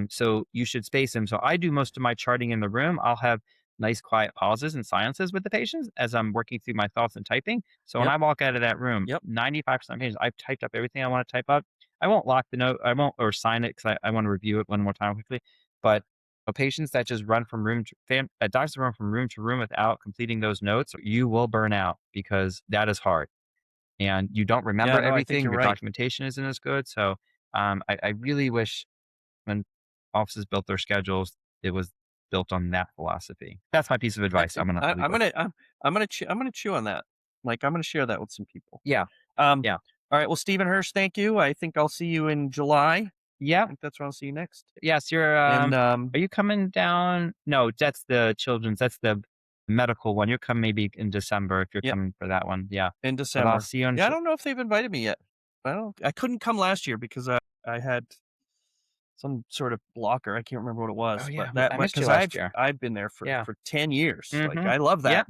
So you should space them. So I do most of my charting in the room. I'll have nice quiet pauses and silences with the patients as I'm working through my thoughts and typing. So when Yep. I walk out of that room, Yep. 95% of patients, I've typed up everything I want to type up. I won't lock the note. I won't or sign it because I want to review it one more time quickly. But Patients that just run from doctors run from room to room without completing those notes, you will burn out because that is hard. And you don't Yeah, remember no, I think everything. you're Your right. documentation isn't as good. So I really wish when offices built their schedules, it was built on that philosophy. That's my piece of I advice. I'm think gonna leave with. I'm gonna chew on that. Like, I'm gonna share that with some people. Yeah, Um, yeah, all right. Well, Stephen Hirsch, thank you. I think I'll see you in July. I yeah. think that's when I'll see you next. Yes, you're. And Are you coming down? No, that's the children's. That's the medical one. You're coming maybe in December if you're yep, coming for that one. Yeah, in but I'll December. see you on. Yeah, I don't know if they've invited me yet. I couldn't come last year because I had some sort of blocker. I can't remember what it Oh was, but yeah, that I might missed you because last year. I've been there Yeah. for 10 years. Like, Mm-hmm. I love Yeah. that.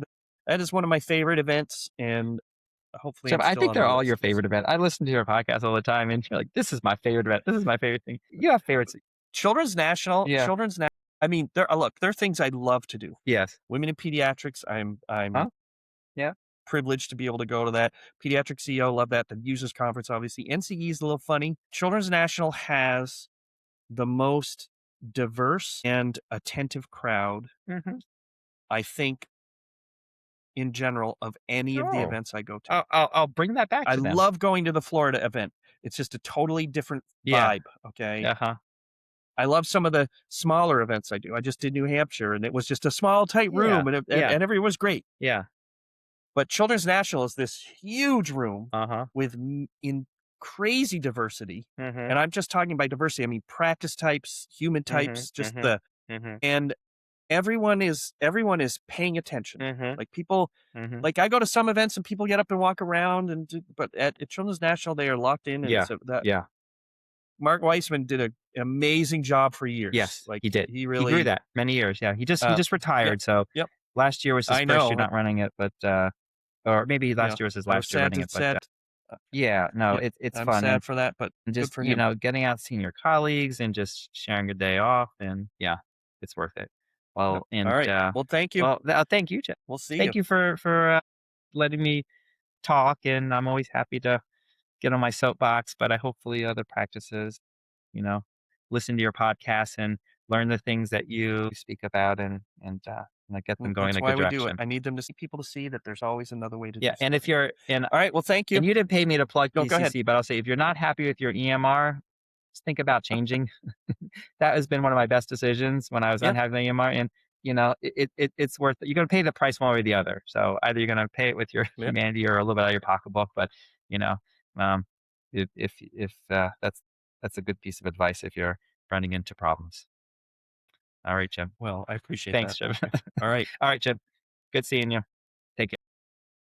That is one of my favorite events, and hopefully So I'm I still think on they're the all your list. We'll favorite see. event. I listen to your podcast all the time, and you're like, "This is my favorite event. This is my favorite thing." You have favorites. Yeah. Children's Na I mean, there are things I love to do. Yes. Women in pediatrics, I'm Huh? Yeah. privileged to be able to go to that. Pediatric CEO, love that. The users conference, obviously. NCE is a little funny. Children's National has the most diverse and attentive crowd, Mm-hmm. I think, in general, of any of the Oh, events I go to. I'll bring that back I to them. love going to the Florida event. It's just a totally different Yeah. vibe, okay? Uh huh. I love some of the smaller events I do. I just did New Hampshire, and it was just a small, tight Yeah. room, and Yeah. everyone was great. Yeah. But Children's National is this huge room Uh huh. with in crazy diversity, Mm-hmm. and I'm just talking by diversity, I mean practice types, human types, Mm-hmm. just Mm-hmm. the Mm-hmm. and everyone is paying attention. Mm-hmm. Like, people, Mm-hmm. like, I go to some events and people get up and walk around but at Children's National, they are locked in, and Yeah. so that Yeah. Mark Weissman did an amazing job for years. Yes, Like, he did. he He grew really, that many years. Yeah. He uh, just yep, retired. So yep, last year was his I first year know, not running it, but or maybe yeah, last year was his I was last year running it. But uh, yeah, no, yep, it's I'm fun. And sad for that, but good just, for him. getting out, seeing your colleagues and just sharing a day off, and yeah, it's worth it. Yep. Well, All right. Well, thank you. thank you, Jeff. We'll see you. Thank you for letting me talk, and I'm always happy to get on my soapbox, but I hopefully other practices, you know, listen to your podcast and learn the things that you speak about, and get them going in That's a why good we do it. direction. I need them to see people to see that there's always another way to Yeah, do and if something. you're All right. Well, thank you. and you didn't pay me to plug No, go ahead. PCC, but I'll say if you're not happy with your EMR, just think about changing. That has been one of my best decisions when I was Yeah. unhappy with the EMR, and it's worth it. You're going to pay the price one way or the other. So either you're going to pay it with your Yeah. humanity or a little bit out of your pocketbook, but you know, um, if that's a good piece of advice if you're running into problems. All right, Jim. Well, I appreciate Thanks, that. Jim. All right. All right, Jim. Good seeing you. Take care.